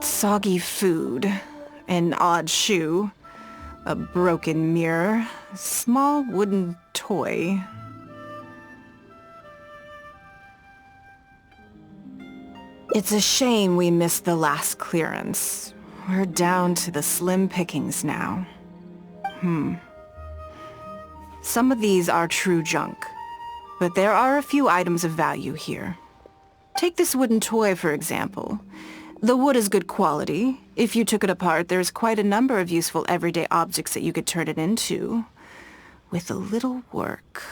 Soggy food, an odd shoe, a broken mirror, a small wooden toy. It's a shame we missed the last clearance. We're down to the slim pickings now. Some of these are true junk, but there are a few items of value here. Take this wooden toy, for example. The wood is good quality. If you took it apart, there's quite a number of useful everyday objects that you could turn it into, with a little work.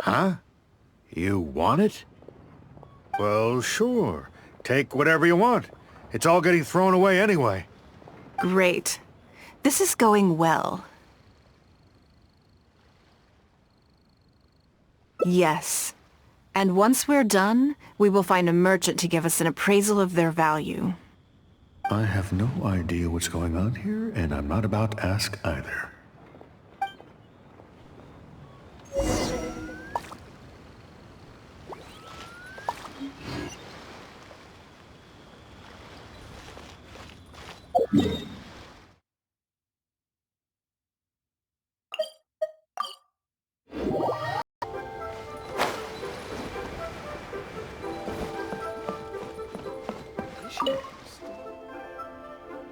Huh? You want it? Well, sure. Take whatever you want. It's all getting thrown away anyway. Great. This is going well. Yes. And once we're done, we will find a merchant to give us an appraisal of their value. I have no idea what's going on here, and I'm not about to ask either.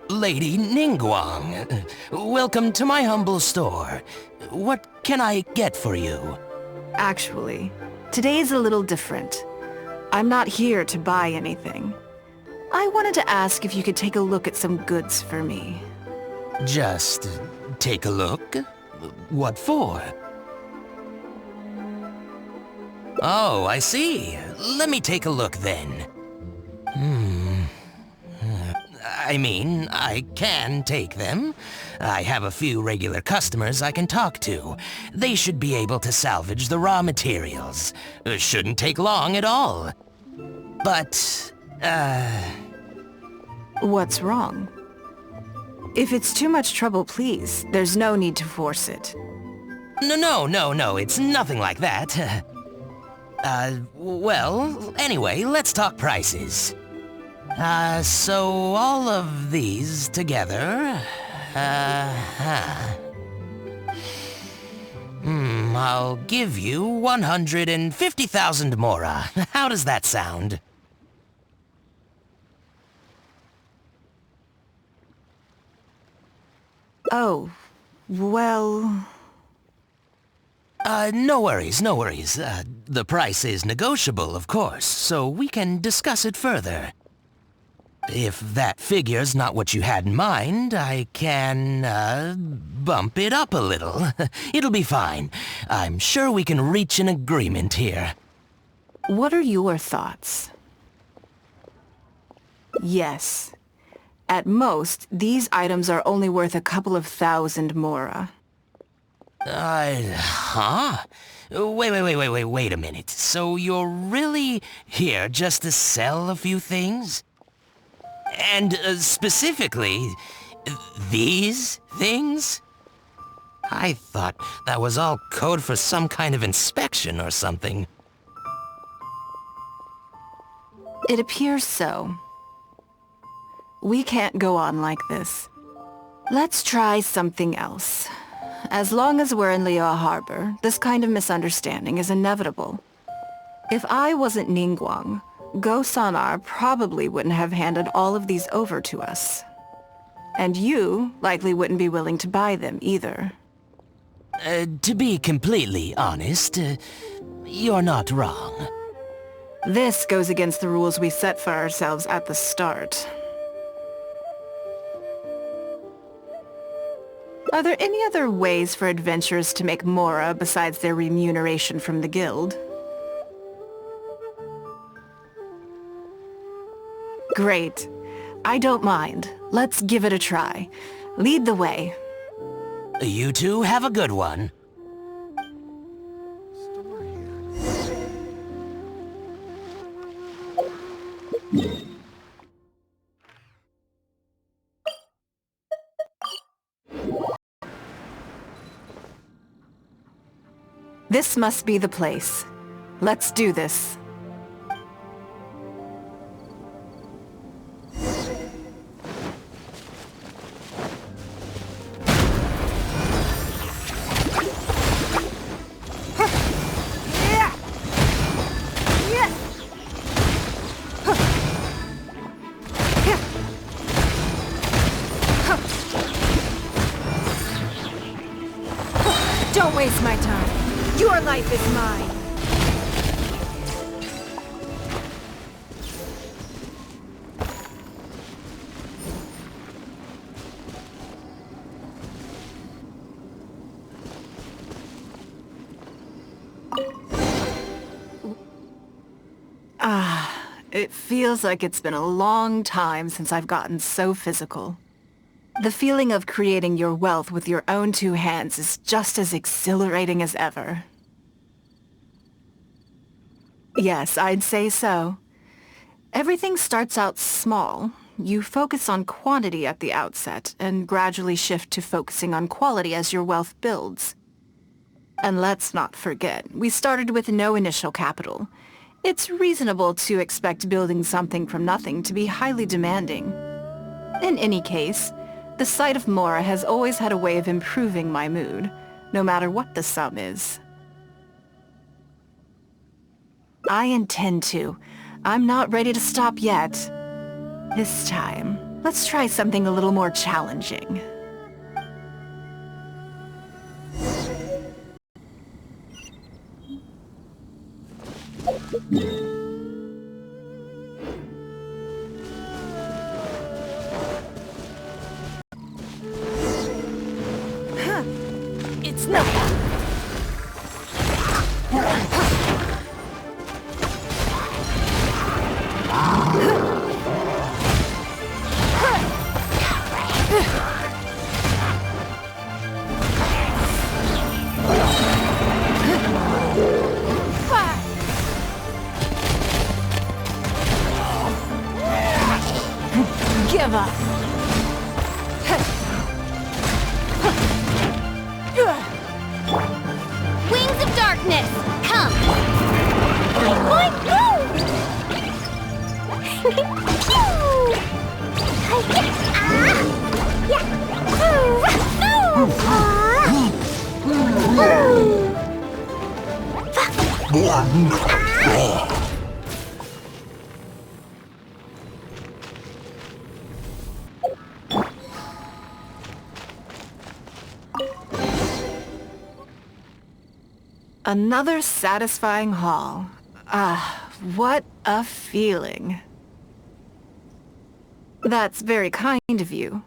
Lady Ningguang, welcome to my humble store. What can I get for you? Actually, today's a little different. I'm not here to buy anything. I wanted to ask if you could take a look at some goods for me. Just take a look? What for? Oh, I see. Let me take a look then. I mean, I can take them. I have a few regular customers I can talk to. They should be able to salvage the raw materials. Shouldn't take long at all. But, What's wrong? If it's too much trouble, please, there's no need to force it. No, it's nothing like that. Well, anyway, let's talk prices. So all of these together, I'll give you 150,000 Mora. How does that sound? Oh, well... No worries. The price is negotiable, of course, so we can discuss it further. If that figure's not what you had in mind, I can, bump it up a little. It'll be fine. I'm sure we can reach an agreement here. What are your thoughts? Yes. At most, these items are only worth a couple of thousand Mora. Huh? Wait a minute. So you're really here just to sell a few things? And specifically, these things? I thought that was all code for some kind of inspection or something. It appears so. We can't go on like this. Let's try something else. As long as we're in Liyue Harbor, this kind of misunderstanding is inevitable. If I wasn't Ningguang, Go Sonar probably wouldn't have handed all of these over to us. And you likely wouldn't be willing to buy them either. To be completely honest, you're not wrong. This goes against the rules we set for ourselves at the start. Are there any other ways for adventurers to make Mora besides their remuneration from the guild? Great. I don't mind. Let's give it a try. Lead the way. You two have a good one. This must be the place. Let's do this. Don't waste my time. Your life is mine. It feels like it's been a long time since I've gotten so physical. The feeling of creating your wealth with your own two hands is just as exhilarating as ever. Yes, I'd say so. Everything starts out small. You focus on quantity at the outset, and gradually shift to focusing on quality as your wealth builds. And let's not forget, we started with no initial capital. It's reasonable to expect building something from nothing to be highly demanding. In any case, the sight of Mora has always had a way of improving my mood, no matter what the sum is. I intend to. I'm not ready to stop yet. This time, let's try something a little more challenging. It's not. Give up. Wings of darkness, come! Another satisfying haul. What a feeling. That's very kind of you.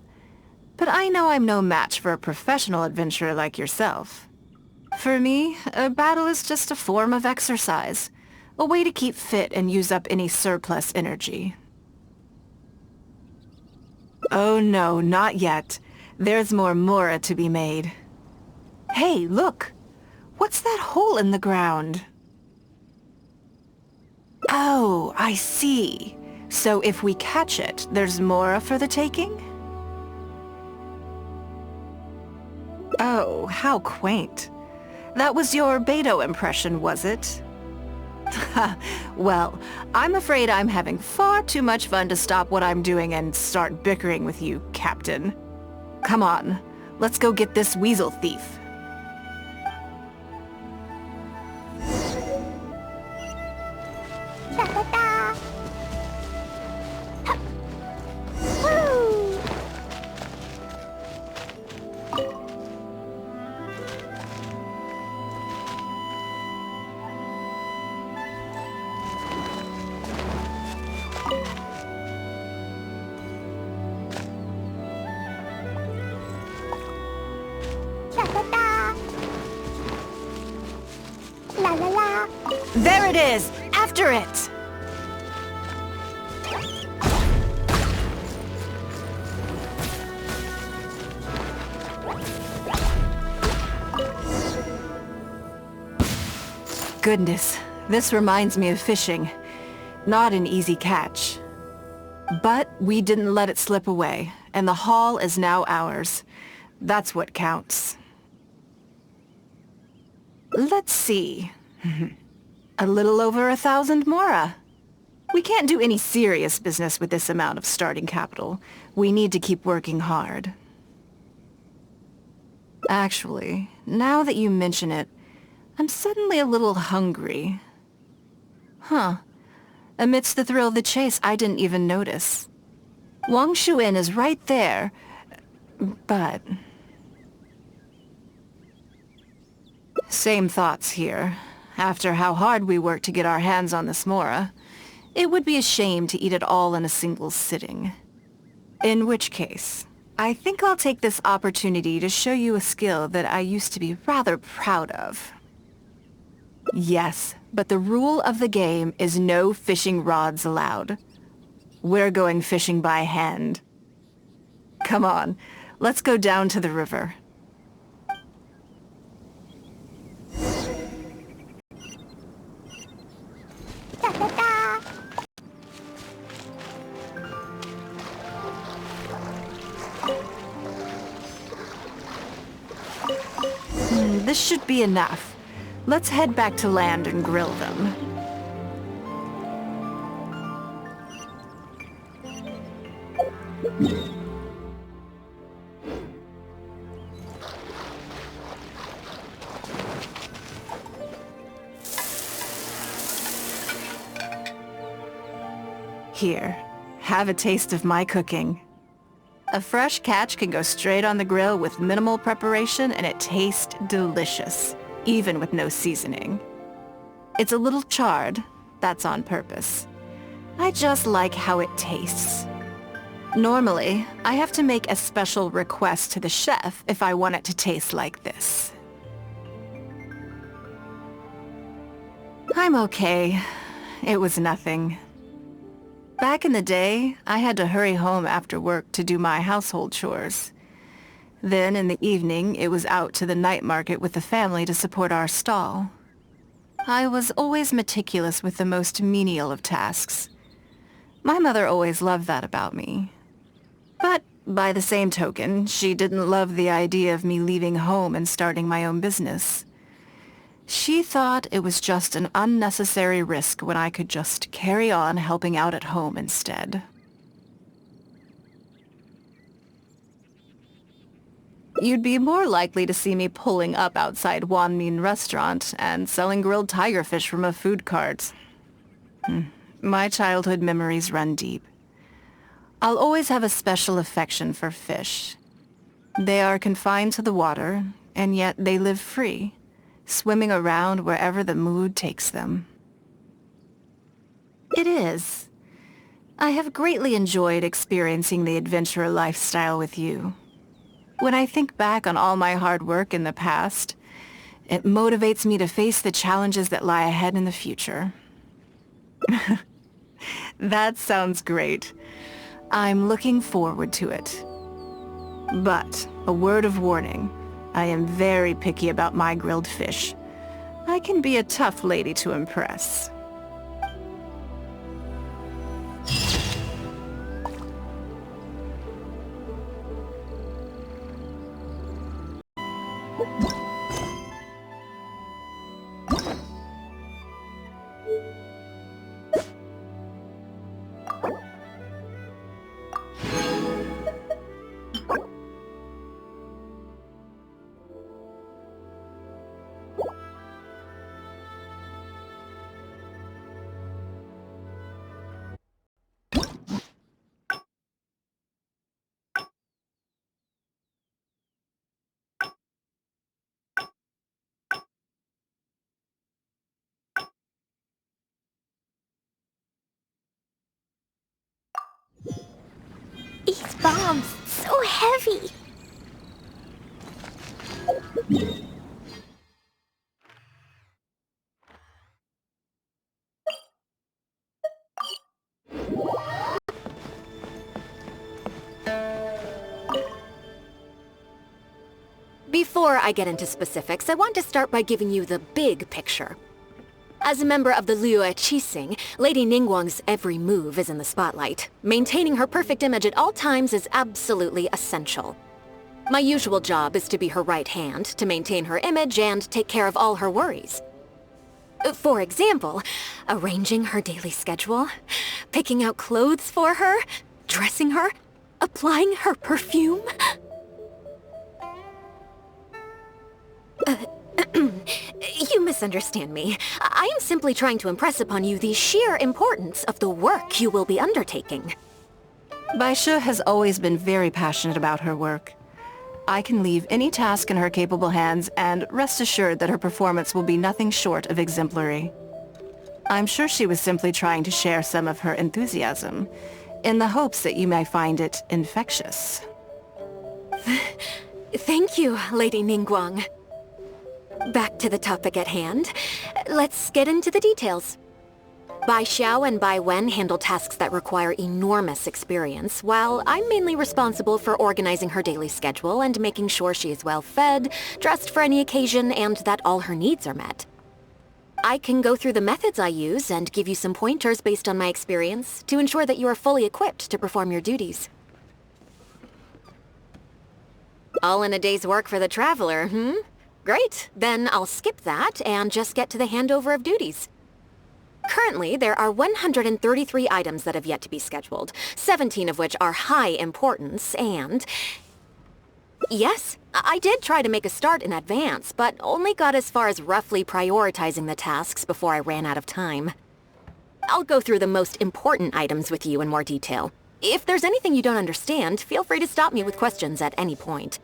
But I know I'm no match for a professional adventurer like yourself. For me, a battle is just a form of exercise. A way to keep fit and use up any surplus energy. Oh no, not yet. There's more Mora to be made. Hey, look! What's that hole in the ground? Oh, I see. So if we catch it, there's Mora for the taking? Oh, how quaint. That was your Beto impression, was it? Well, I'm afraid I'm having far too much fun to stop what I'm doing and start bickering with you, Captain. Come on, let's go get this Weasel Thief. Da-da-da. Woo! Da-da-da. La la la. There it is! After it! Goodness, this reminds me of fishing. Not an easy catch. But we didn't let it slip away, and the haul is now ours. That's what counts. Let's see. A little over 1,000 Mora. We can't do any serious business with this amount of starting capital. We need to keep working hard. Actually, now that you mention it, I'm suddenly a little hungry. Huh. Amidst the thrill of the chase, I didn't even notice. Wang Shuin is right there, but... Same thoughts here. After how hard we worked to get our hands on this Mora, it would be a shame to eat it all in a single sitting. In which case, I think I'll take this opportunity to show you a skill that I used to be rather proud of. Yes, but the rule of the game is no fishing rods allowed. We're going fishing by hand. Come on, let's go down to the river. Da-da-da. This should be enough. Let's head back to land and grill them. Here, have a taste of my cooking. A fresh catch can go straight on the grill with minimal preparation and it tastes delicious, even with no seasoning. It's a little charred, that's on purpose. I just like how it tastes. Normally, I have to make a special request to the chef if I want it to taste like this. I'm okay. It was nothing. Back in the day, I had to hurry home after work to do my household chores. Then in the evening, it was out to the night market with the family to support our stall. I was always meticulous with the most menial of tasks. My mother always loved that about me. But by the same token, she didn't love the idea of me leaving home and starting my own business. She thought it was just an unnecessary risk when I could just carry on helping out at home instead. You'd be more likely to see me pulling up outside Wanmin restaurant and selling grilled tigerfish from a food cart. My childhood memories run deep. I'll always have a special affection for fish. They are confined to the water, and yet they live free, swimming around wherever the mood takes them. It is. I have greatly enjoyed experiencing the adventurer lifestyle with you. When I think back on all my hard work in the past, it motivates me to face the challenges that lie ahead in the future. That sounds great. I'm looking forward to it. But, a word of warning, I am very picky about my grilled fish. I can be a tough lady to impress. These bombs, so heavy. Before I get into specifics, I want to start by giving you the big picture. As a member of the Liyue, Lady Ningguang's every move is in the spotlight. Maintaining her perfect image at all times is absolutely essential. My usual job is to be her right hand, to maintain her image and take care of all her worries. For example, arranging her daily schedule, picking out clothes for her, dressing her, applying her perfume. You misunderstand me. I am simply trying to impress upon you the sheer importance of the work you will be undertaking. Baishi has always been very passionate about her work. I can leave any task in her capable hands and rest assured that her performance will be nothing short of exemplary. I'm sure she was simply trying to share some of her enthusiasm, in the hopes that you may find it infectious. Thank you, Lady Ningguang. Back to the topic at hand. Let's get into the details. Bai Xiao and Bai Wen handle tasks that require enormous experience, while I'm mainly responsible for organizing her daily schedule and making sure she is well fed, dressed for any occasion, and that all her needs are met. I can go through the methods I use and give you some pointers based on my experience to ensure that you are fully equipped to perform your duties. All in a day's work for the traveler, Great, then I'll skip that and just get to the handover of duties. Currently, there are 133 items that have yet to be scheduled, 17 of which are high importance, and... Yes, I did try to make a start in advance, but only got as far as roughly prioritizing the tasks before I ran out of time. I'll go through the most important items with you in more detail. If there's anything you don't understand, feel free to stop me with questions at any point.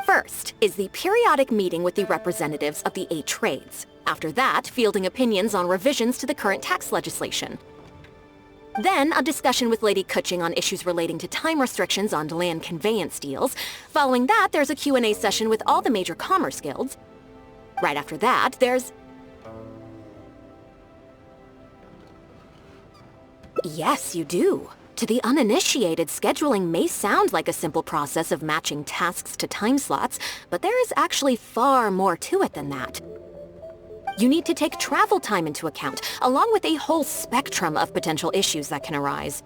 First is the periodic meeting with the representatives of the 8 trades. After that, fielding opinions on revisions to the current tax legislation. Then, a discussion with Lady Kuching on issues relating to time restrictions on land conveyance deals. Following that, there's a Q&A session with all the major commerce guilds. Right after that, there's... Yes, you do. To the uninitiated, scheduling may sound like a simple process of matching tasks to time slots, but there is actually far more to it than that. You need to take travel time into account, along with a whole spectrum of potential issues that can arise.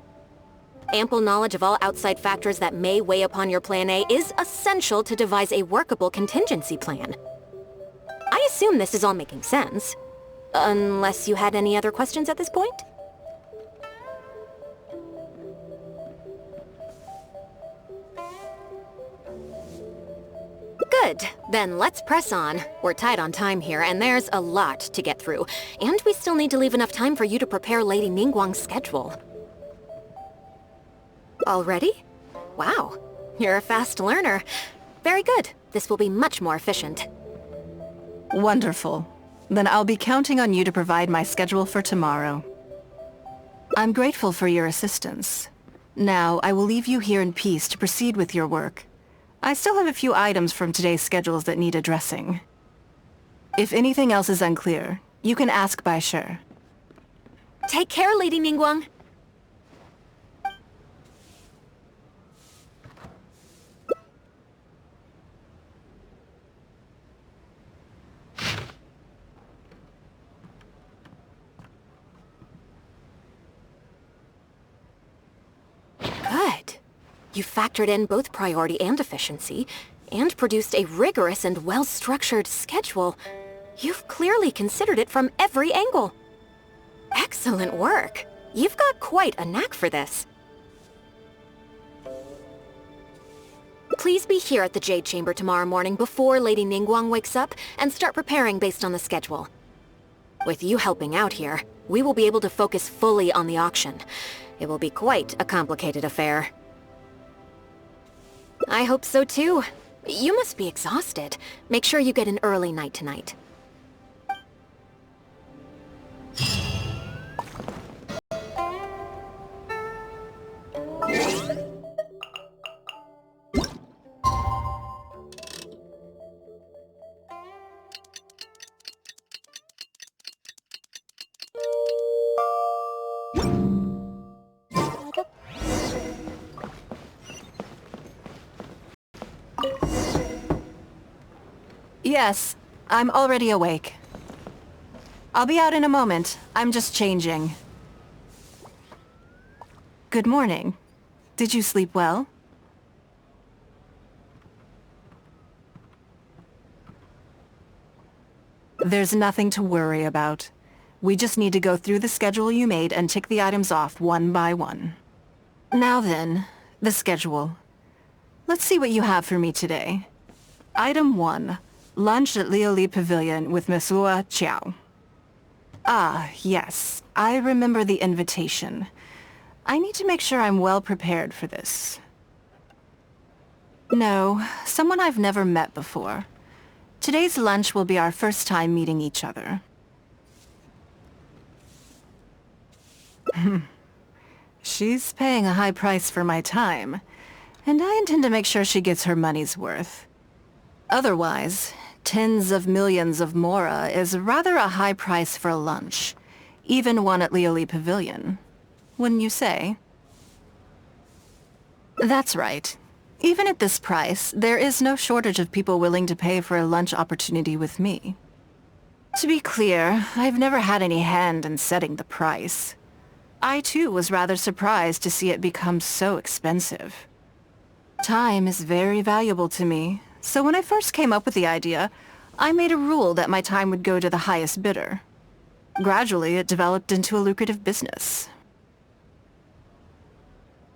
Ample knowledge of all outside factors that may weigh upon your Plan A is essential to devise a workable contingency plan. I assume this is all making sense. Unless you had any other questions at this point? Good. Then let's press on. We're tight on time here, and there's a lot to get through. And we still need to leave enough time for you to prepare Lady Ningguang's schedule. Already? Wow. You're a fast learner. Very good. This will be much more efficient. Wonderful. Then I'll be counting on you to provide my schedule for tomorrow. I'm grateful for your assistance. Now, I will leave you here in peace to proceed with your work. I still have a few items from today's schedules that need addressing. If anything else is unclear, you can ask Baishi. Take care, Lady Ningguang. You factored in both priority and efficiency, and produced a rigorous and well-structured schedule. You've clearly considered it from every angle. Excellent work. You've got quite a knack for this. Please be here at the Jade Chamber tomorrow morning before Lady Ningguang wakes up and start preparing based on the schedule. With you helping out here, we will be able to focus fully on the auction. It will be quite a complicated affair. I hope so too. You must be exhausted. Make sure you get an early night tonight. Yes, I'm already awake. I'll be out in a moment. I'm just changing. Good morning. Did you sleep well? There's nothing to worry about. We just need to go through the schedule you made and tick the items off one by one. Now then, the schedule. Let's see what you have for me today. Item 1. Lunch at Liuli Pavilion with Monsieur Chiao. Ah, yes. I remember the invitation. I need to make sure I'm well prepared for this. No, someone I've never met before. Today's lunch will be our first time meeting each other. She's paying a high price for my time, and I intend to make sure she gets her money's worth. Otherwise, tens of millions of Mora is rather a high price for a lunch, even one at Liuli Pavilion. Wouldn't you say? That's right. Even at this price, there is no shortage of people willing to pay for a lunch opportunity with me. To be clear, I've never had any hand in setting the price. I too was rather surprised to see it become so expensive. Time is very valuable to me, so when I first came up with the idea, I made a rule that my time would go to the highest bidder. Gradually, it developed into a lucrative business.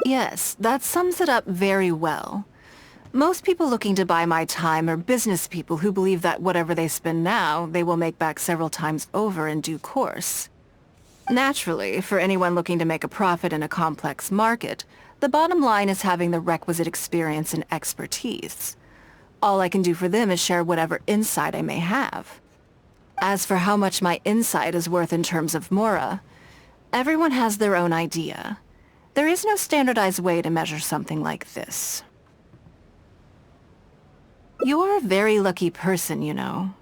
Yes, that sums it up very well. Most people looking to buy my time are business people who believe that whatever they spend now, they will make back several times over in due course. Naturally, for anyone looking to make a profit in a complex market, the bottom line is having the requisite experience and expertise. All I can do for them is share whatever insight I may have. As for how much my insight is worth in terms of Mora, everyone has their own idea. There is no standardized way to measure something like this. You're a very lucky person, you know.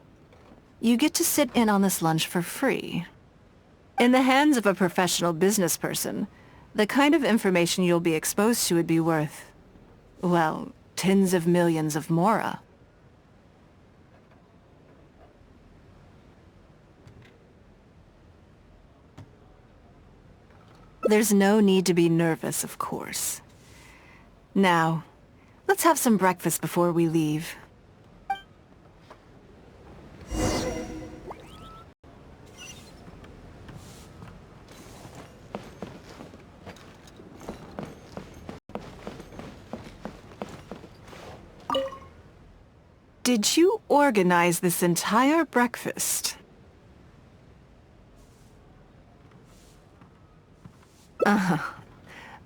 You get to sit in on this lunch for free. In the hands of a professional business person, the kind of information you'll be exposed to would be worth, well, tens of millions of Mora. There's no need to be nervous, of course. Now, let's have some breakfast before we leave. Did you organize this entire breakfast?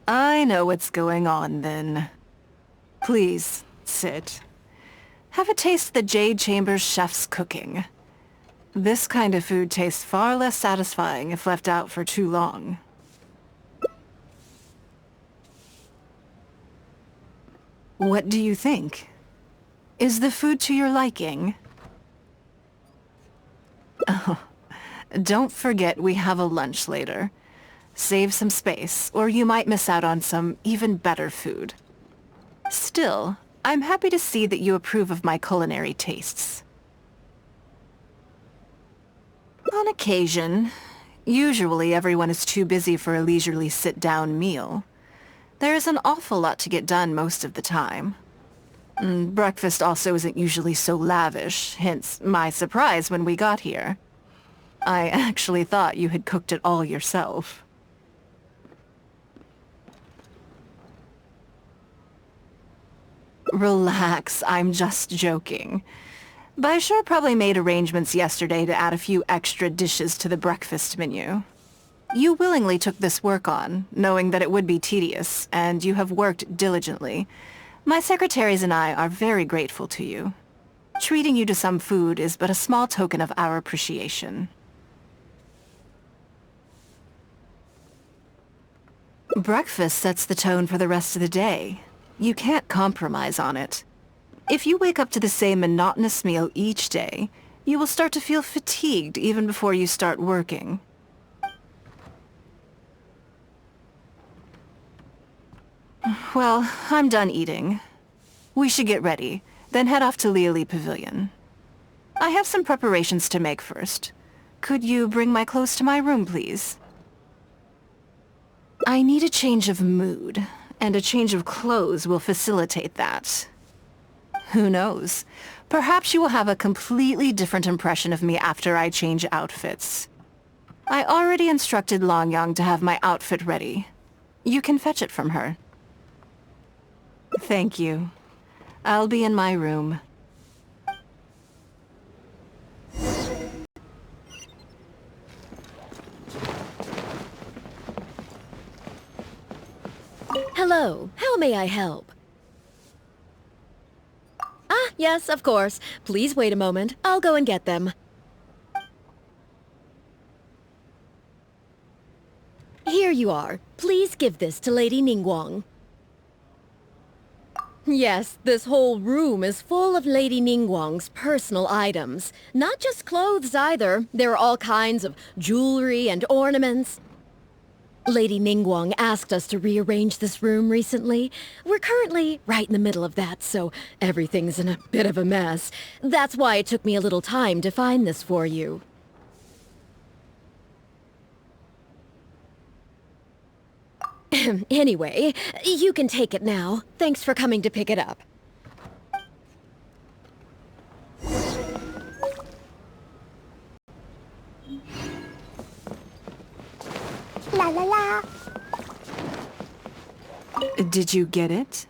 I know what's going on then. Please, sit. Have a taste of the Jade Chamber's chef's cooking. This kind of food tastes far less satisfying if left out for too long. What do you think? Is the food to your liking? Oh, don't forget we have a lunch later. Save some space, or you might miss out on some even better food. Still, I'm happy to see that you approve of my culinary tastes. On occasion. Usually everyone is too busy for a leisurely sit-down meal. There's an awful lot to get done most of the time. Breakfast also isn't usually so lavish, hence my surprise when we got here. I actually thought you had cooked it all yourself. Relax, I'm just joking. Baishi probably made arrangements yesterday to add a few extra dishes to the breakfast menu. You willingly took this work on, knowing that it would be tedious, and you have worked diligently. My secretaries and I are very grateful to you. Treating you to some food is but a small token of our appreciation. Breakfast sets the tone for the rest of the day. You can't compromise on it. If you wake up to the same monotonous meal each day, you will start to feel fatigued even before you start working. Well, I'm done eating. We should get ready, then head off to Liuli Pavilion. I have some preparations to make first. Could you bring my clothes to my room, please? I need a change of mood, and a change of clothes will facilitate that. Who knows? Perhaps you will have a completely different impression of me after I change outfits. I already instructed Lanyang to have my outfit ready. You can fetch it from her. Thank you. I'll be in my room. Hello, how may I help? Ah, yes, of course. Please wait a moment. I'll go and get them. Here you are. Please give this to Lady Ningguang. Yes, this whole room is full of Lady Ningguang's personal items. Not just clothes either. There are all kinds of jewelry and ornaments. Lady Ningguang asked us to rearrange this room recently. We're currently right in the middle of that, so everything's in a bit of a mess. That's why it took me a little time to find this for you. Anyway, you can take it now. Thanks for coming to pick it up. La la la. Did you get it?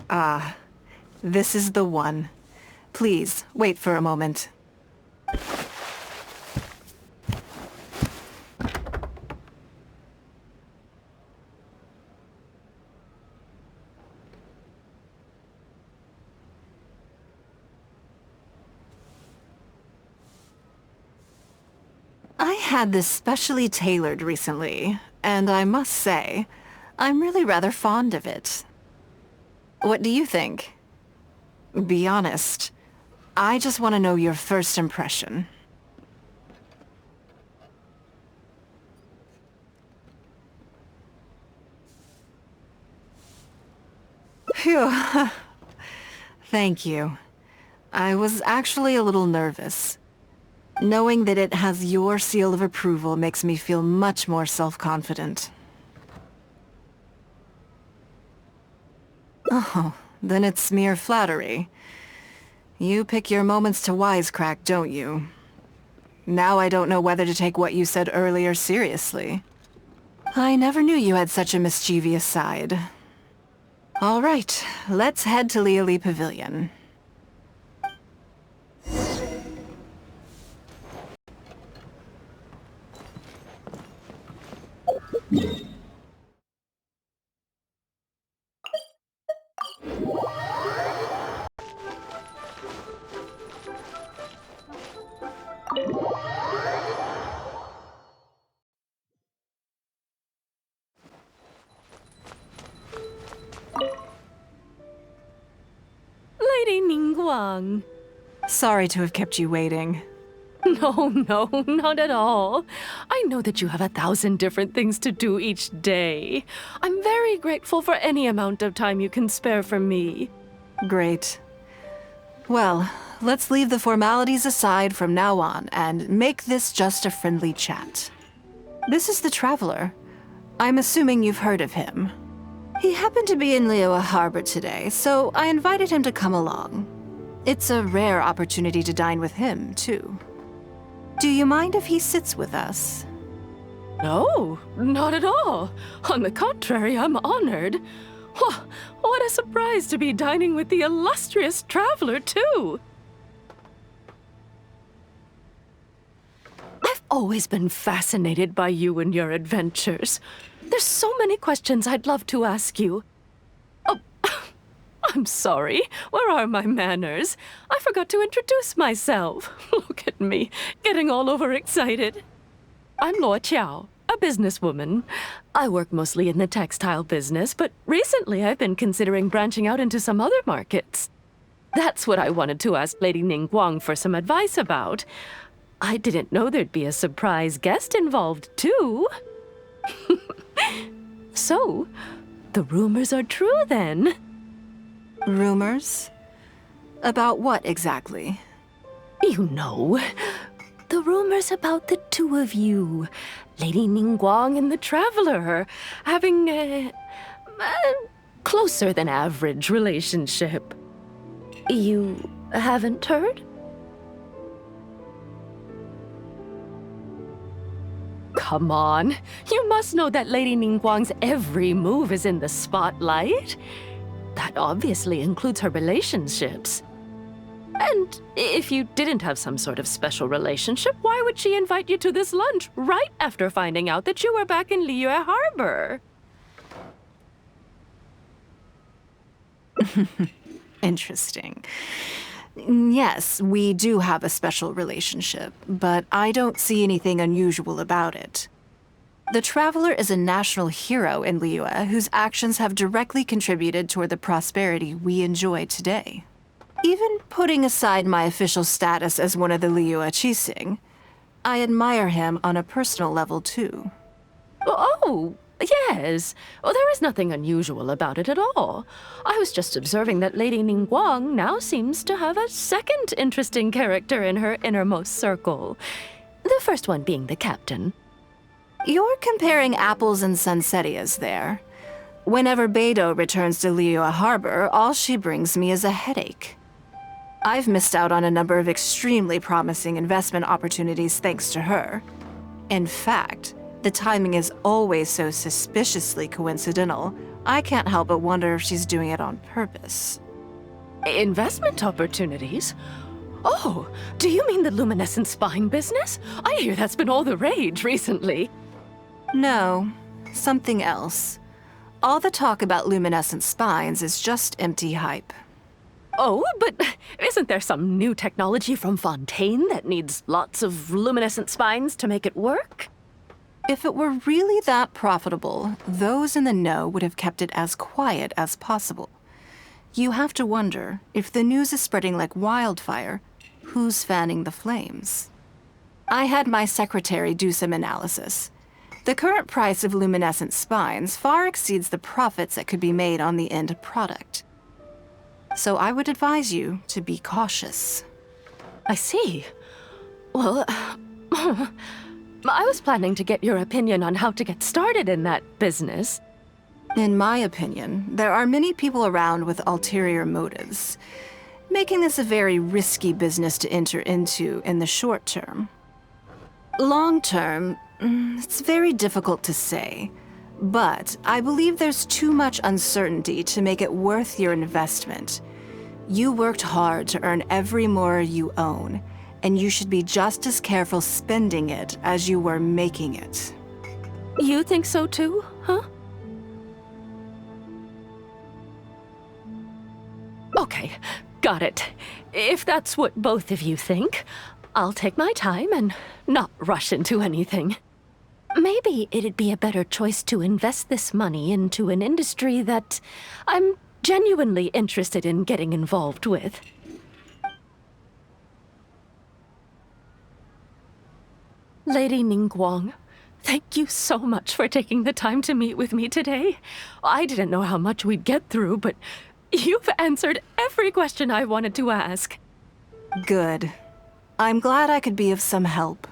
Ah, this is the one. Please, wait for a moment. I had this specially tailored recently, and I must say, I'm really rather fond of it. What do you think? Be honest. I just want to know your first impression. Phew. Thank you. I was actually a little nervous. Knowing that it has your seal of approval makes me feel much more self-confident. Oh, then it's mere flattery. You pick your moments to wisecrack, don't you? Now I don't know whether to take what you said earlier seriously. I never knew you had such a mischievous side. All right, let's head to Liuli Pavilion. Lady Ningguang. Sorry to have kept you waiting. No, not at all. I know that you have 1,000 different things to do each day. I'm very grateful for any amount of time you can spare for me. Great. Well, let's leave the formalities aside from now on and make this just a friendly chat. This is the Traveler. I'm assuming you've heard of him. He happened to be in Liyue Harbor today, so I invited him to come along. It's a rare opportunity to dine with him, too. Do you mind if he sits with us? No, not at all. On the contrary, I'm honored. What a surprise to be dining with the illustrious Traveler, too. I've always been fascinated by you and your adventures. There's so many questions I'd love to ask you. Oh, I'm sorry. Where are my manners? I forgot to introduce myself. Look at me, getting all overexcited. I'm Luo Qiao, a businesswoman. I work mostly in the textile business, but recently I've been considering branching out into some other markets. That's what I wanted to ask Lady Ningguang for some advice about. I didn't know there'd be a surprise guest involved, too. So, the rumors are true, then? Rumors? About what, exactly? You know, the rumors about the two of you, Lady Ningguang and the Traveler, having a closer than average relationship. You haven't heard? Come on, you must know that Lady Ningguang's every move is in the spotlight. That obviously includes her relationships. And if you didn't have some sort of special relationship, why would she invite you to this lunch right after finding out that you were back in Liyue Harbor? Interesting. Yes, we do have a special relationship, but I don't see anything unusual about it. The Traveler is a national hero in Liyue whose actions have directly contributed toward the prosperity we enjoy today. Even putting aside my official status as one of the Liyue Qixing, I admire him on a personal level too. Oh, yes. Well, there is nothing unusual about it at all. I was just observing that Lady Ningguang now seems to have a second interesting character in her innermost circle. The first one being the captain. You're comparing apples and sunsettias there. Whenever Beidou returns to Liyue Harbor, all she brings me is a headache. I've missed out on a number of extremely promising investment opportunities thanks to her. In fact, the timing is always so suspiciously coincidental, I can't help but wonder if she's doing it on purpose. Investment opportunities? Oh, do you mean the luminescent spine business? I hear that's been all the rage recently. No, something else. All the talk about luminescent spines is just empty hype. Oh, but isn't there some new technology from Fontaine that needs lots of luminescent spines to make it work? If it were really that profitable, those in the know would have kept it as quiet as possible. You have to wonder, if the news is spreading like wildfire, who's fanning the flames? I had my secretary do some analysis. The current price of luminescent spines far exceeds the profits that could be made on the end product. So I would advise you to be cautious. I see. Well, I was planning to get your opinion on how to get started in that business. In my opinion, there are many people around with ulterior motives, making this a very risky business to enter into in the short term. Long term, it's very difficult to say, but I believe there's too much uncertainty to make it worth your investment. You worked hard to earn every Mora you own, and you should be just as careful spending it as you were making it. You think so too, huh? Okay, got it. If that's what both of you think, I'll take my time and not rush into anything. Maybe it'd be a better choice to invest this money into an industry that I'm genuinely interested in getting involved with. Lady Ningguang, thank you so much for taking the time to meet with me today. I didn't know how much we'd get through, but You've answered every question I wanted to ask. Good. I'm glad I could be of some help.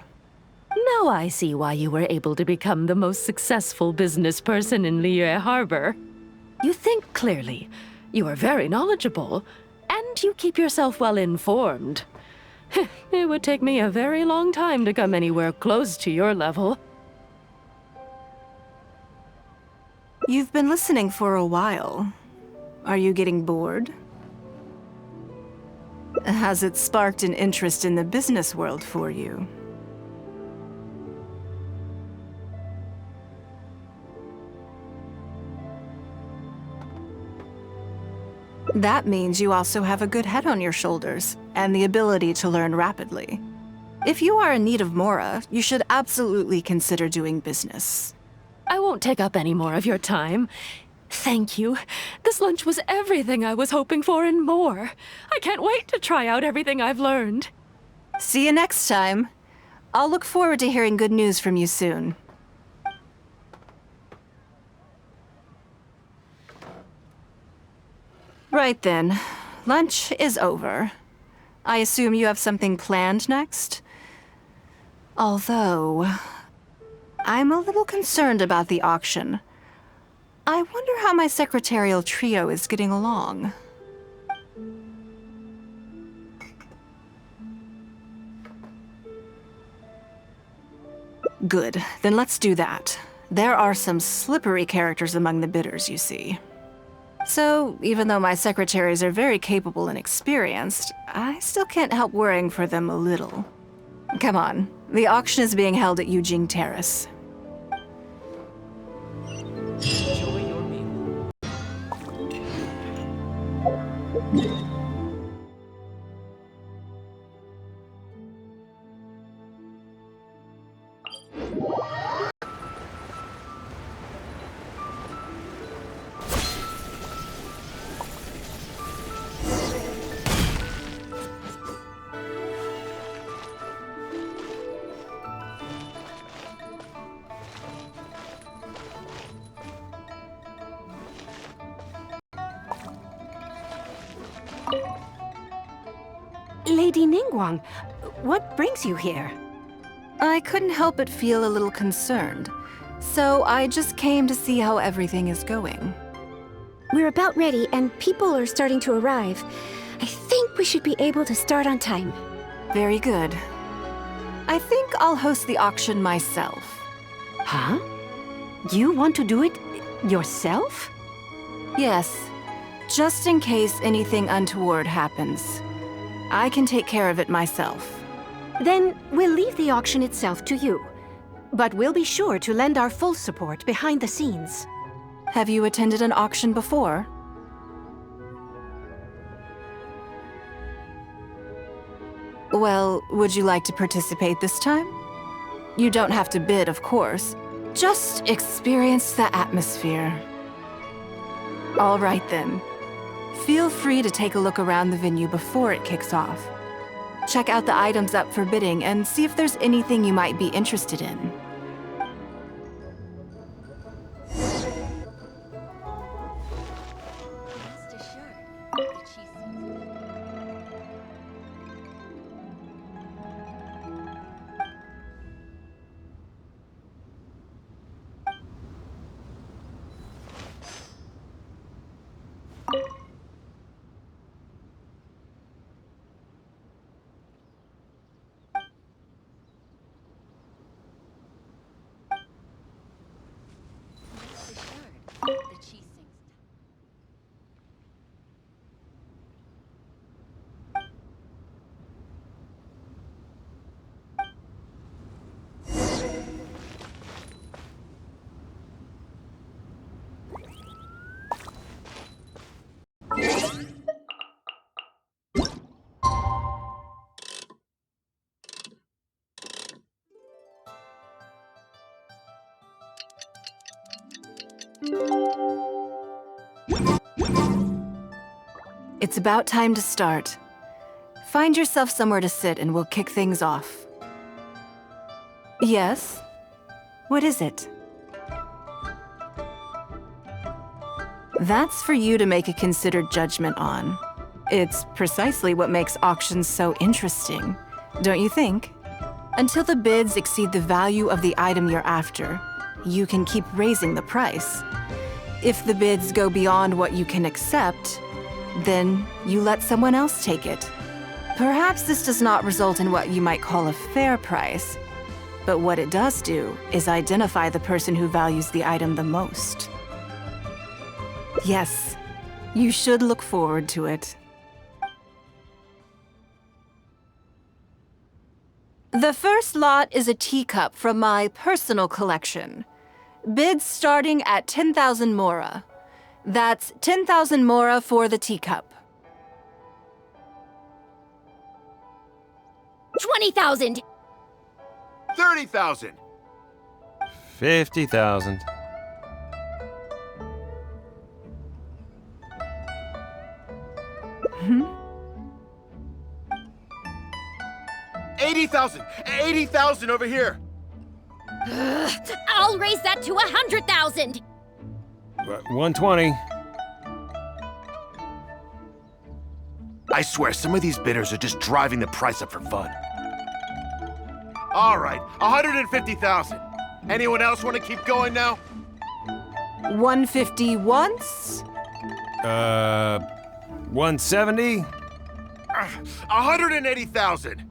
Now I see why you were able to become the most successful business person in Liyue Harbor. You think clearly, you are very knowledgeable, and you keep yourself well informed. It would take me a very long time to come anywhere close to your level. You've been listening for a while. Are you getting bored? Has it sparked an interest in the business world for you? That means you also have a good head on your shoulders, and the ability to learn rapidly. If you are in need of Mora, you should absolutely consider doing business. I won't take up any more of your time. Thank you. This lunch was everything I was hoping for and more. I can't wait to try out everything I've learned. See you next time. I'll look forward to hearing good news from you soon. Right then. Lunch is over. I assume you have something planned next? Although, I'm a little concerned about the auction. I wonder how my secretarial trio is getting along. Good, then let's do that. There are some slippery characters among the bidders, you see. So, even though my secretaries are very capable and experienced, I still can't help worrying for them a little. Come on, the auction is being held at Yujing Terrace. Enjoy your meal. Lady Ningguang, what brings you here? I couldn't help but feel a little concerned, so I just came to see how everything is going. We're about ready, and people are starting to arrive. I think we should be able to start on time. Very good. I think I'll host the auction myself. Huh? You want to do it yourself? Yes, just in case anything untoward happens. I can take care of it myself. Then we'll leave the auction itself to you. But we'll be sure to lend our full support behind the scenes. Have you attended an auction before? Well, would you like to participate this time? You don't have to bid, of course. Just experience the atmosphere. All right then. Feel free to take a look around the venue before it kicks off. Check out the items up for bidding and see if there's anything you might be interested in. It's about time to start. Find yourself somewhere to sit and we'll kick things off. Yes? What is it? That's for you to make a considered judgment on. It's precisely what makes auctions so interesting, don't you think? Until the bids exceed the value of the item you're after, you can keep raising the price. If the bids go beyond what you can accept, then you let someone else take it. Perhaps this does not result in what you might call a fair price, but what it does do is identify the person who values the item the most. Yes, you should look forward to it. The first lot is a teacup from my personal collection. Bids starting at 10,000 Mora. That's 10,000 Mora for the teacup. 20,000! 30,000! 50,000. Hmm? 80,000! 80,000 over here! I'll raise that to 100,000! 120. I swear, some of these bidders are just driving the price up for fun. All right, 150,000. Anyone else want to keep going now? 150 once? 170? 180,000.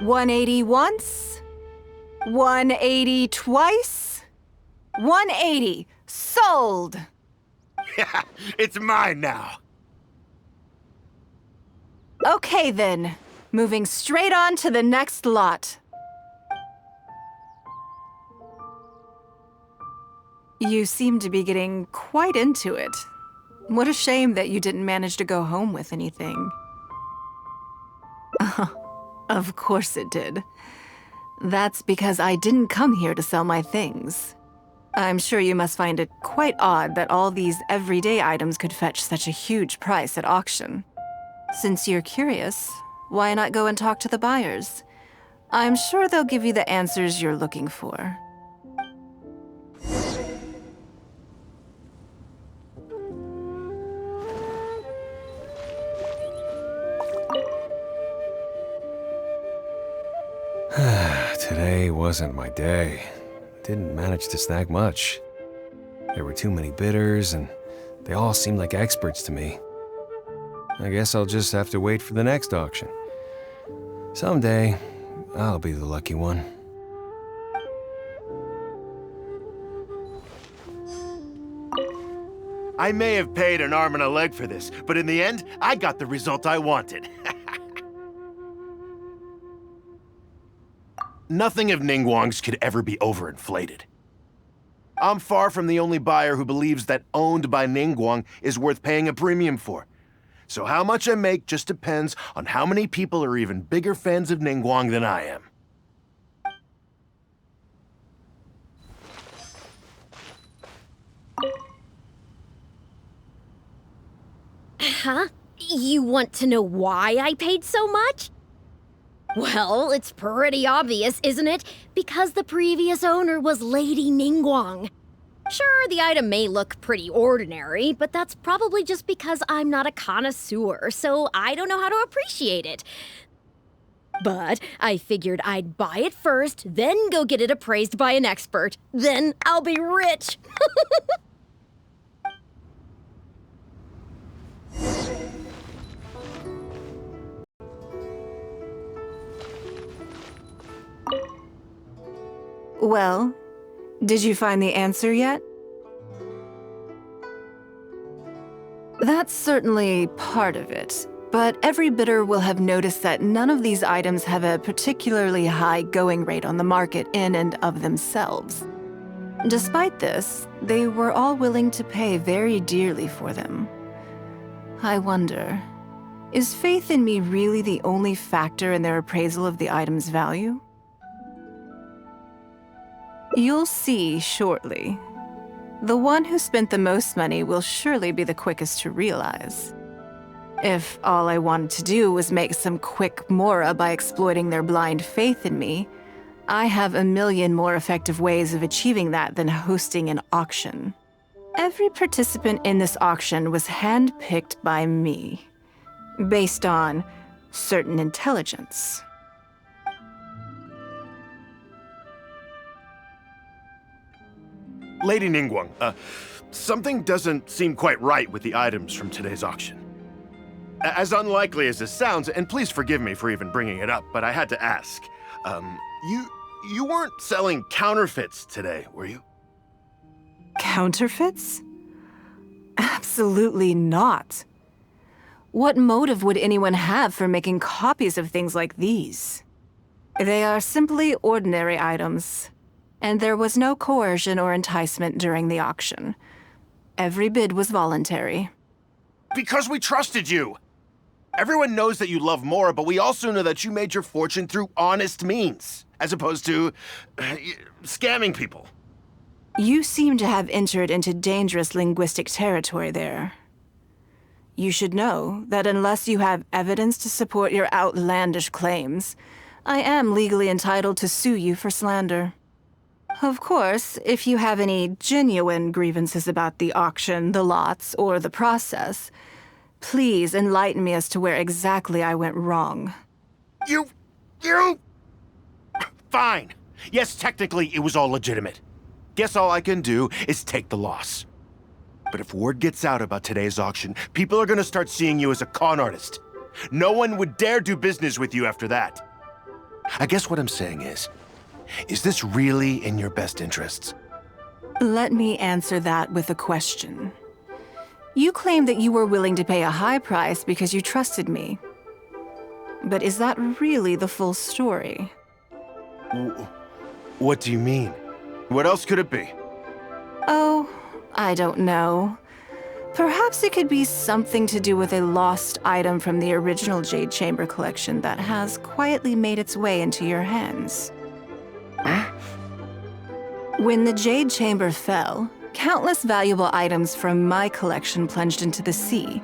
180 once? 180 twice? 180. Sold! Yeah, it's mine now. Okay then, moving straight on to the next lot. You seem to be getting quite into it. What a shame that you didn't manage to go home with anything. Of course it did. That's because I didn't come here to sell my things. I'm sure you must find it quite odd that all these everyday items could fetch such a huge price at auction. Since you're curious, why not go and talk to the buyers? I'm sure they'll give you the answers you're looking for. Today wasn't my day. Didn't manage to snag much. There were too many bidders, and they all seemed like experts to me. I guess I'll just have to wait for the next auction. Someday, I'll be the lucky one. I may have paid an arm and a leg for this, but in the end, I got the result I wanted. Nothing of Ningguang's could ever be overinflated. I'm far from the only buyer who believes that owned by Ningguang is worth paying a premium for. So how much I make just depends on how many people are even bigger fans of Ningguang than I am. Huh? You want to know why I paid so much? Well, it's pretty obvious, isn't it? Because the previous owner was Lady Ningguang. Sure, the item may look pretty ordinary, but that's probably just because I'm not a connoisseur, so I don't know how to appreciate it. But I figured I'd buy it first, then go get it appraised by an expert. Then I'll be rich. Well, did you find the answer yet? That's certainly part of it, but every bidder will have noticed that none of these items have a particularly high going rate on the market in and of themselves. Despite this, they were all willing to pay very dearly for them. I wonder, is faith in me really the only factor in their appraisal of the item's value? You'll see shortly. The one who spent the most money will surely be the quickest to realize. If all I wanted to do was make some quick Mora by exploiting their blind faith in me, I have a million more effective ways of achieving that than hosting an auction. Every participant in this auction was handpicked by me, based on certain intelligence. Lady Ningguang, something doesn't seem quite right with the items from today's auction. As unlikely as this sounds, and please forgive me for even bringing it up, but I had to ask. You weren't selling counterfeits today, were you? Counterfeits? Absolutely not. What motive would anyone have for making copies of things like these? They are simply ordinary items, and there was no coercion or enticement during the auction. Every bid was voluntary. Because we trusted you! Everyone knows that you love Mora, but we also know that you made your fortune through honest means, as opposed to scamming people. You seem to have entered into dangerous linguistic territory there. You should know that unless you have evidence to support your outlandish claims, I am legally entitled to sue you for slander. Of course, if you have any genuine grievances about the auction, the lots, or the process, please enlighten me as to where exactly I went wrong. You... Fine. Yes, technically it was all legitimate. Guess all I can do is take the loss. But if word gets out about today's auction, people are gonna start seeing you as a con artist. No one would dare do business with you after that. I guess what I'm saying is this really in your best interests? Let me answer that with a question. You claim that you were willing to pay a high price because you trusted me. But is that really the full story? What do you mean? What else could it be? Oh, I don't know. Perhaps it could be something to do with a lost item from the original Jade Chamber collection that has quietly made its way into your hands. When the Jade Chamber fell, countless valuable items from my collection plunged into the sea.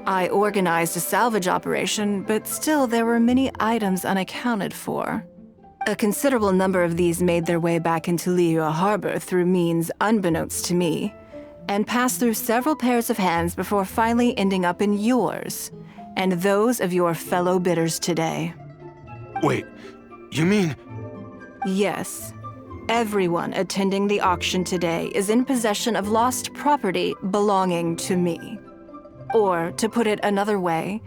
I organized a salvage operation, but still there were many items unaccounted for. A considerable number of these made their way back into Liyue Harbor through means unbeknownst to me, and passed through several pairs of hands before finally ending up in yours, and those of your fellow bidders today. Wait, you mean... Yes. Everyone attending the auction today is in possession of lost property belonging to me. Or, to put it another way,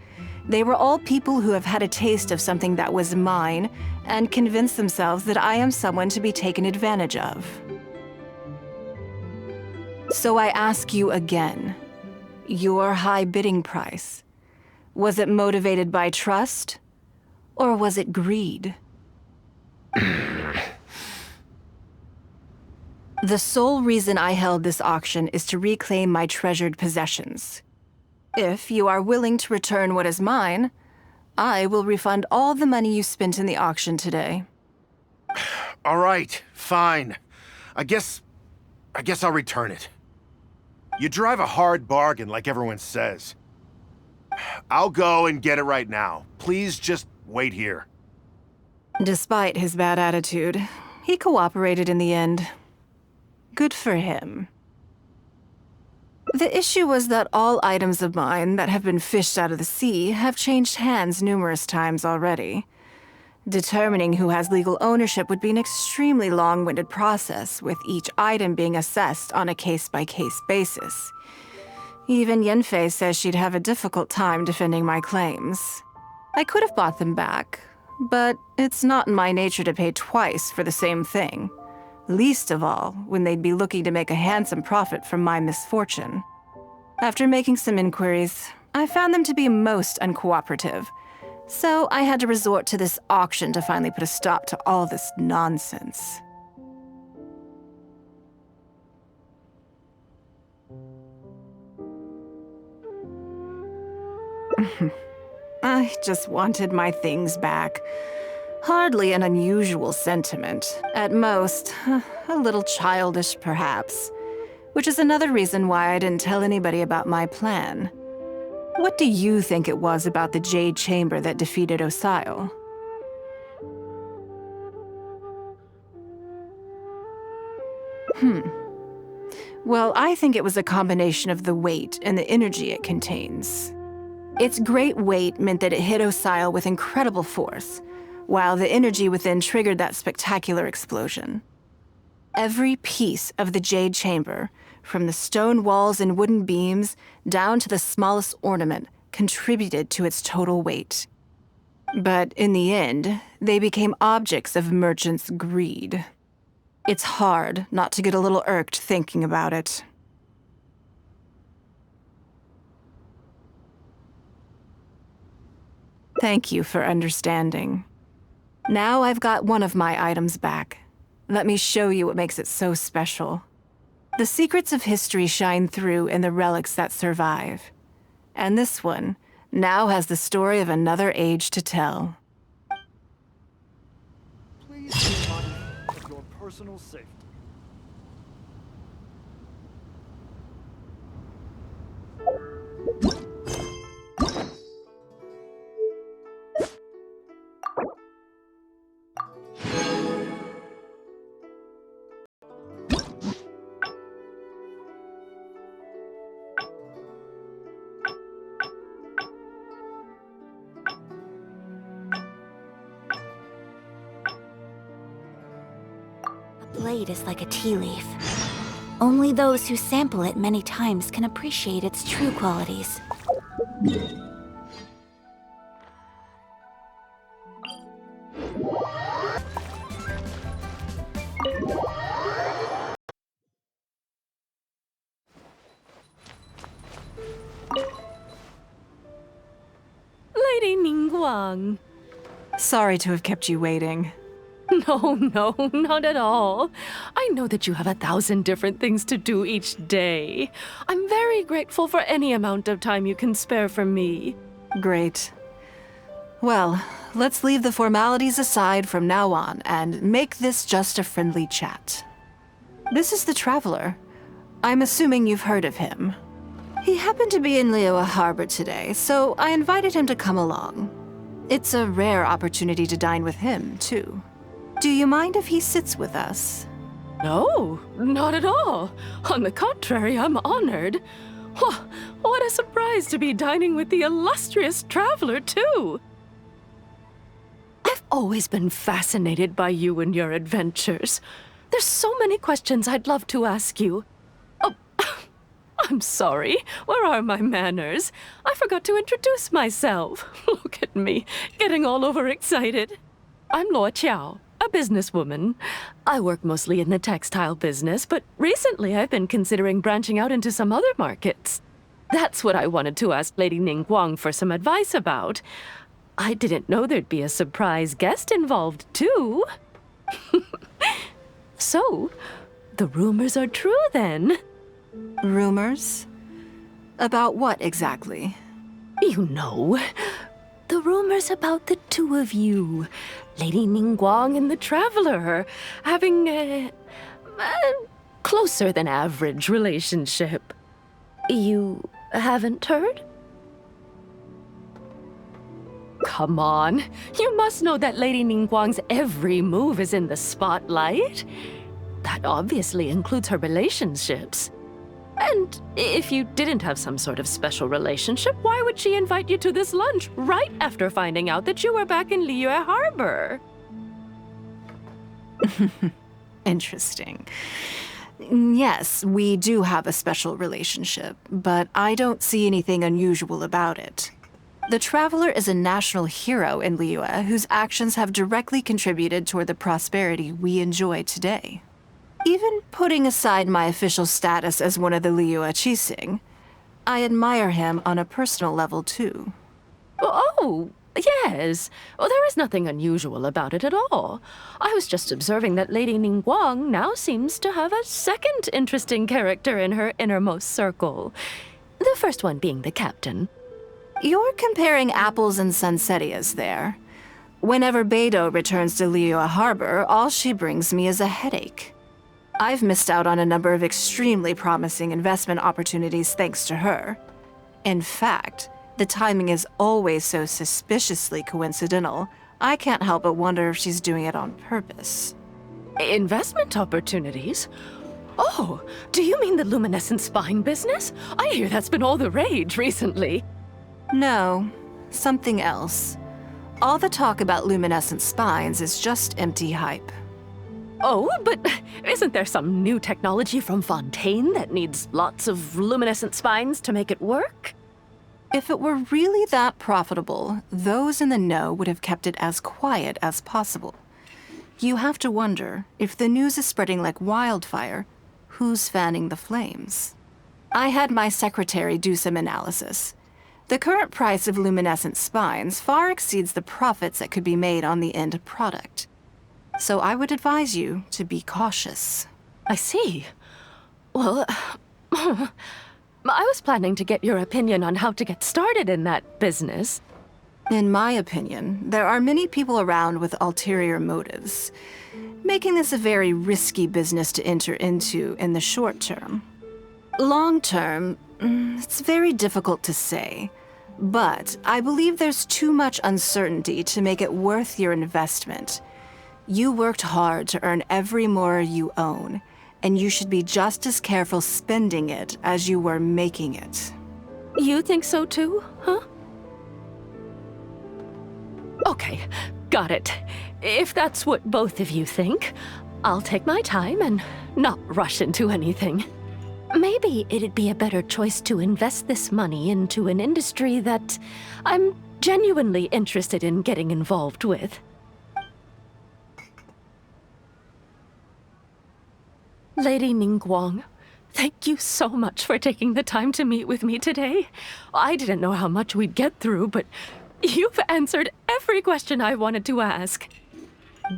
they were all people who have had a taste of something that was mine and convinced themselves that I am someone to be taken advantage of. So I ask you again, your high bidding price, was it motivated by trust, or was it greed? The sole reason I held this auction is to reclaim my treasured possessions. If you are willing to return what is mine, I will refund all the money you spent in the auction today. All right, fine. I guess I'll return it. You drive a hard bargain, like everyone says. I'll go and get it right now. Please just wait here. Despite his bad attitude, he cooperated in the end. Good for him. The issue was that all items of mine that have been fished out of the sea have changed hands numerous times already. Determining who has legal ownership would be an extremely long-winded process, with each item being assessed on a case-by-case basis. Even Yanfei says she'd have a difficult time defending my claims. I could have bought them back, but it's not in my nature to pay twice for the same thing. Least of all, when they'd be looking to make a handsome profit from my misfortune. After making some inquiries, I found them to be most uncooperative, so I had to resort to this auction to finally put a stop to all this nonsense. I just wanted my things back. Hardly an unusual sentiment. At most, a little childish, perhaps. Which is another reason why I didn't tell anybody about my plan. What do you think it was about the Jade Chamber that defeated Osile? Well, I think it was a combination of the weight and the energy it contains. Its great weight meant that it hit Osile with incredible force, while the energy within triggered that spectacular explosion. Every piece of the Jade Chamber, from the stone walls and wooden beams down to the smallest ornament, contributed to its total weight. But in the end, they became objects of merchants' greed. It's hard not to get a little irked thinking about it. Thank you for understanding. Now I've got one of my items back. Let me show you what makes it so special. The secrets of history shine through in the relics that survive. And this one now has the story of another age to tell. Please be mindful of your personal safety. Blade is like a tea leaf. Only those who sample it many times can appreciate its true qualities. Lady Ningguang. Sorry to have kept you waiting. No, not at all. I know that you have 1,000 different things to do each day. I'm very grateful for any amount of time you can spare for me. Great. Well, let's leave the formalities aside from now on and make this just a friendly chat. This is the Traveler. I'm assuming you've heard of him. He happened to be in Liyue Harbor today, so I invited him to come along. It's a rare opportunity to dine with him, too. Do you mind if he sits with us? No, not at all. On the contrary, I'm honored. What a surprise to be dining with the illustrious Traveler, too. I've always been fascinated by you and your adventures. There's so many questions I'd love to ask you. Oh, I'm sorry. Where are my manners? I forgot to introduce myself. Look at me, getting all overexcited. I'm Luo Qiao, a businesswoman. I work mostly in the textile business, but recently I've been considering branching out into some other markets. That's what I wanted to ask Lady Ningguang for some advice about. I didn't know there'd be a surprise guest involved, too. So, the rumors are true, then? Rumors? About what, exactly? You know, the rumors about the two of you, Lady Ningguang and the Traveler, having a closer than average relationship. You haven't heard? Come on, you must know that Lady Ningguang's every move is in the spotlight. That obviously includes her relationships. And if you didn't have some sort of special relationship, why would she invite you to this lunch right after finding out that you were back in Liyue Harbor? Interesting. Yes, we do have a special relationship, but I don't see anything unusual about it. The Traveler is a national hero in Liyue whose actions have directly contributed toward the prosperity we enjoy today. Even putting aside my official status as one of the Liyue Qixing, I admire him on a personal level too. Oh, yes. Well, there is nothing unusual about it at all. I was just observing that Lady Ningguang now seems to have a second interesting character in her innermost circle. The first one being the captain. You're comparing apples and sunsettias there. Whenever Beidou returns to Liyue Harbor, all she brings me is a headache. I've missed out on a number of extremely promising investment opportunities thanks to her. In fact, the timing is always so suspiciously coincidental, I can't help but wonder if she's doing it on purpose. Investment opportunities? Oh, do you mean the luminescent spine business? I hear that's been all the rage recently. No, something else. All the talk about luminescent spines is just empty hype. Oh, but isn't there some new technology from Fontaine that needs lots of luminescent spines to make it work? If it were really that profitable, those in the know would have kept it as quiet as possible. You have to wonder, if the news is spreading like wildfire, who's fanning the flames? I had my secretary do some analysis. The current price of luminescent spines far exceeds the profits that could be made on the end product. So I would advise you to be cautious. I see. Well, I was planning to get your opinion on how to get started in that business. In my opinion, there are many people around with ulterior motives, making this a very risky business to enter into in the short term. Long term, it's very difficult to say, but I believe there's too much uncertainty to make it worth your investment. You worked hard to earn every Mora you own, and you should be just as careful spending it as you were making it. You think so too, huh? Okay, got it. If that's what both of you think, I'll take my time and not rush into anything. Maybe it'd be a better choice to invest this money into an industry that I'm genuinely interested in getting involved with. Lady Ningguang, thank you so much for taking the time to meet with me today. I didn't know how much we'd get through, but you've answered every question I wanted to ask.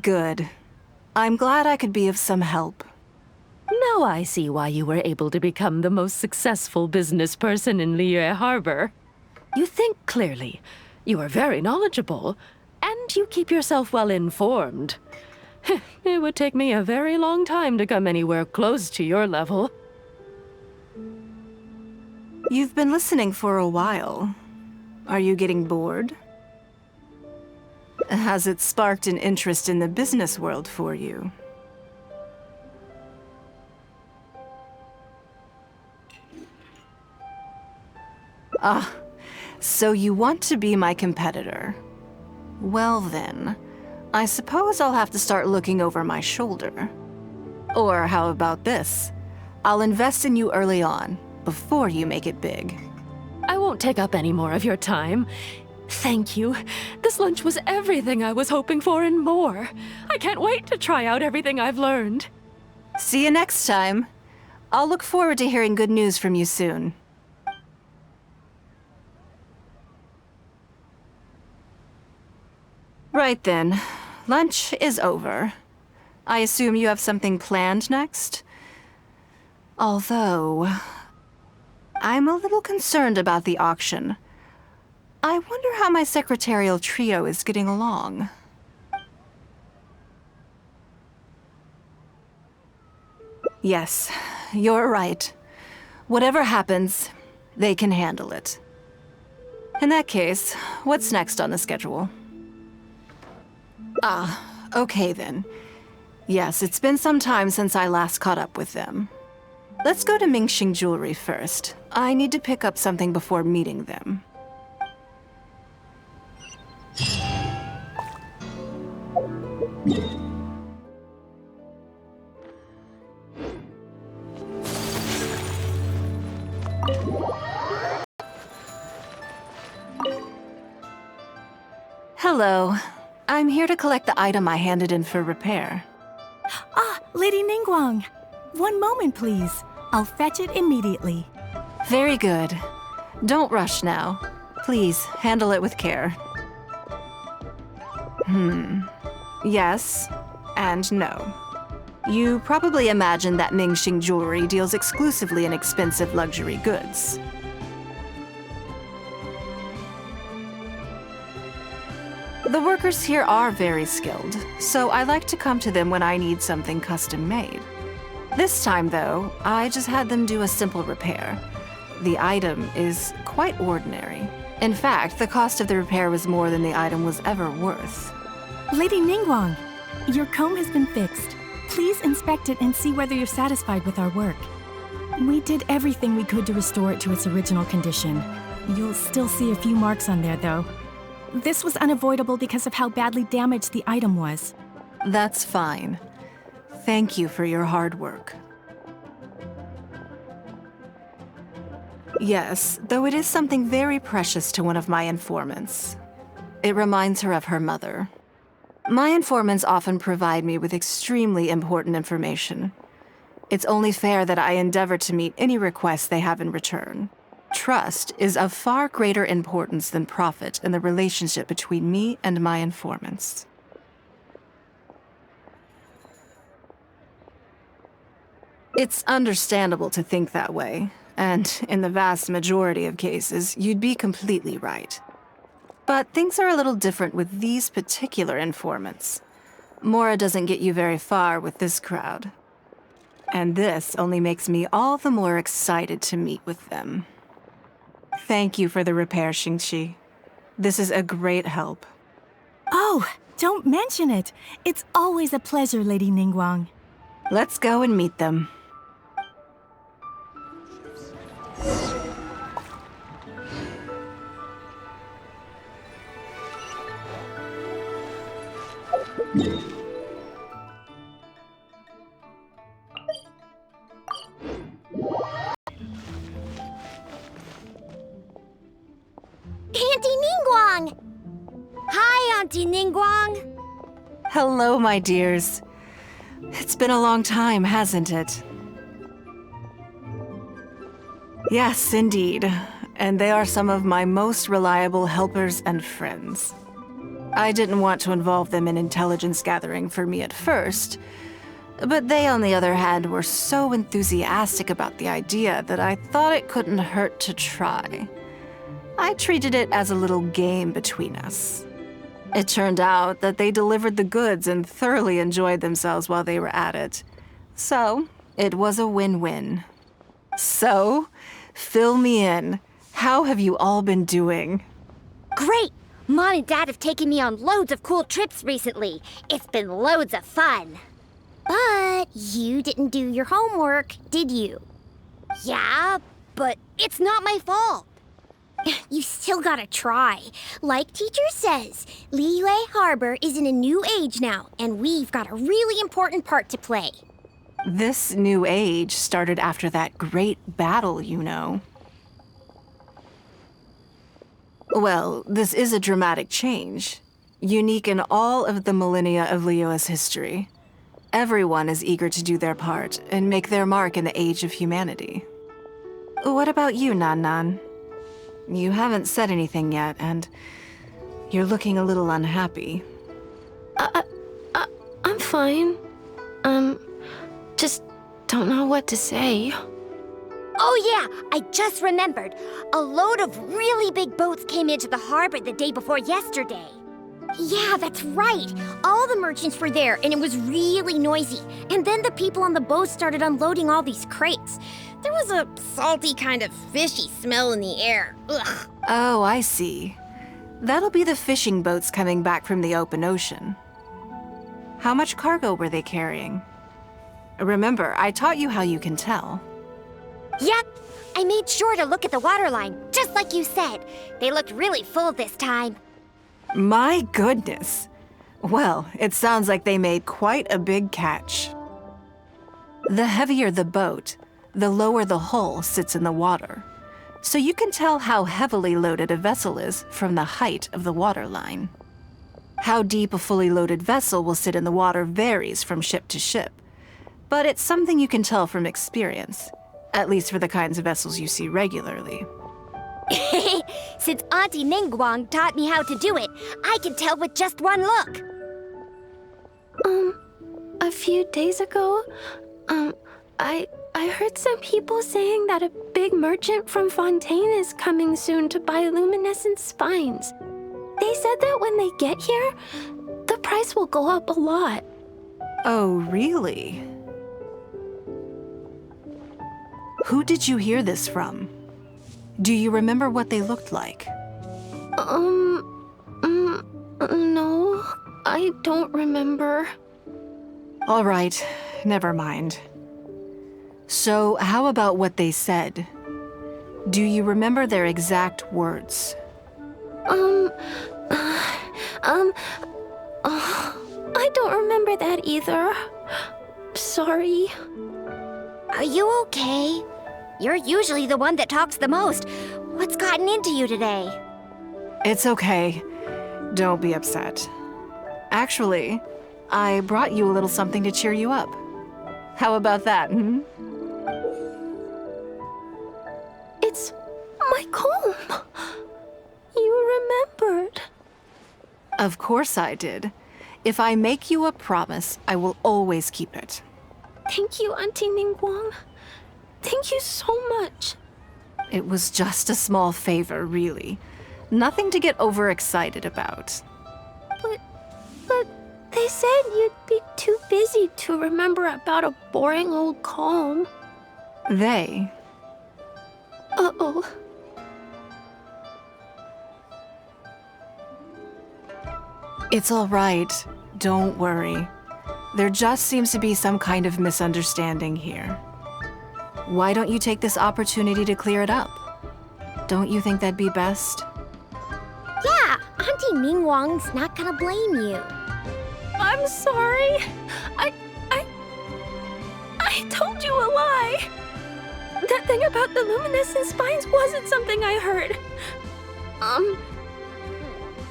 Good. I'm glad I could be of some help. Now I see why you were able to become the most successful business person in Liyue Harbor. You think clearly, you are very knowledgeable, and you keep yourself well informed. It would take me a very long time to come anywhere close to your level. You've been listening for a while. Are you getting bored? Has it sparked an interest in the business world for you? Ah, so you want to be my competitor. Well then, I suppose I'll have to start looking over my shoulder. Or how about this? I'll invest in you early on, before you make it big. I won't take up any more of your time. Thank you. This lunch was everything I was hoping for and more. I can't wait to try out everything I've learned. See you next time. I'll look forward to hearing good news from you soon. Right then. Lunch is over. I assume you have something planned next? Although, I'm a little concerned about the auction. I wonder how my secretarial trio is getting along. Yes, you're right. Whatever happens, they can handle it. In that case, what's next on the schedule? Ah, okay then. Yes, it's been some time since I last caught up with them. Let's go to Mingxing Jewelry first. I need to pick up something before meeting them. Hello. I'm here to collect the item I handed in for repair. Ah, Lady Ningguang. One moment, please. I'll fetch it immediately. Very good. Don't rush now. Please, handle it with care. Yes, and no. You probably imagine that Mingxing Jewelry deals exclusively in expensive luxury goods. The workers here are very skilled, so I like to come to them when I need something custom-made. This time, though, I just had them do a simple repair. The item is quite ordinary. In fact, the cost of the repair was more than the item was ever worth. Lady Ningguang, your comb has been fixed. Please inspect it and see whether you're satisfied with our work. We did everything we could to restore it to its original condition. You'll still see a few marks on there, though. This was unavoidable because of how badly damaged the item was. That's fine. Thank you for your hard work. Yes, though it is something very precious to one of my informants. It reminds her of her mother. My informants often provide me with extremely important information. It's only fair that I endeavor to meet any requests they have in return. Trust is of far greater importance than profit in the relationship between me and my informants. It's understandable to think that way, and in the vast majority of cases, you'd be completely right. But things are a little different with these particular informants. Mora doesn't get you very far with this crowd. And this only makes me all the more excited to meet with them. Thank you for the repair, Xingqi. This is a great help. Oh, don't mention it. It's always a pleasure, Lady Ningguang. Let's go and meet them. Auntie Ningguang! Hi, Auntie Ningguang! Hello, my dears. It's been a long time, hasn't it? Yes, indeed. And they are some of my most reliable helpers and friends. I didn't want to involve them in intelligence gathering for me at first, but they, on the other hand, were so enthusiastic about the idea that I thought it couldn't hurt to try. I treated it as a little game between us. It turned out that they delivered the goods and thoroughly enjoyed themselves while they were at it. So, it was a win-win. So, fill me in. How have you all been doing? Great! Mom and Dad have taken me on loads of cool trips recently. It's been loads of fun. But you didn't do your homework, did you? Yeah, but it's not my fault. You still gotta try. Like teacher says, Liyue Harbor is in a new age now, and we've got a really important part to play. This new age started after that great battle, you know. Well, this is a dramatic change, unique in all of the millennia of Liyue's history. Everyone is eager to do their part and make their mark in the age of humanity. What about you, Nan Nan? You haven't said anything yet, and you're looking a little unhappy. I'm fine. Just don't know what to say. Oh yeah, I just remembered. A load of really big boats came into the harbor the day before yesterday. Yeah, that's right. All the merchants were there, and it was really noisy. And then the people on the boat started unloading all these crates. There was a salty kind of fishy smell in the air. Ugh. Oh, I see. That'll be the fishing boats coming back from the open ocean. How much cargo were they carrying? Remember, I taught you how you can tell. Yep, I made sure to look at the waterline, just like you said. They looked really full this time. My goodness. Well, it sounds like they made quite a big catch. The heavier the boat, the lower the hull sits in the water. So you can tell how heavily loaded a vessel is from the height of the waterline. How deep a fully loaded vessel will sit in the water varies from ship to ship, but it's something you can tell from experience, at least for the kinds of vessels you see regularly. Since Auntie Ningguang taught me how to do it, I can tell with just one look. A few days ago, I heard some people saying that a big merchant from Fontaine is coming soon to buy luminescent spines. They said that when they get here, the price will go up a lot. Oh, really? Who did you hear this from? Do you remember what they looked like? No, I don't remember. All right, never mind. So, how about what they said? Do you remember their exact words? I don't remember that either. Sorry. Are you okay? You're usually the one that talks the most. What's gotten into you today? It's okay. Don't be upset. Actually, I brought you a little something to cheer you up. How about that, hmm? It's my comb. You remembered. Of course I did. If I make you a promise, I will always keep it. Thank you, Auntie Ningguang. Thank you so much. It was just a small favor, really. Nothing to get overexcited about. But they said you'd be too busy to remember about a boring old comb. They? Uh-oh. It's all right. Don't worry. There just seems to be some kind of misunderstanding here. Why don't you take this opportunity to clear it up? Don't you think that'd be best? Yeah, Auntie Ningguang's not gonna blame you. I'm sorry. I told you a lie. That thing about the luminescent spines wasn't something I heard.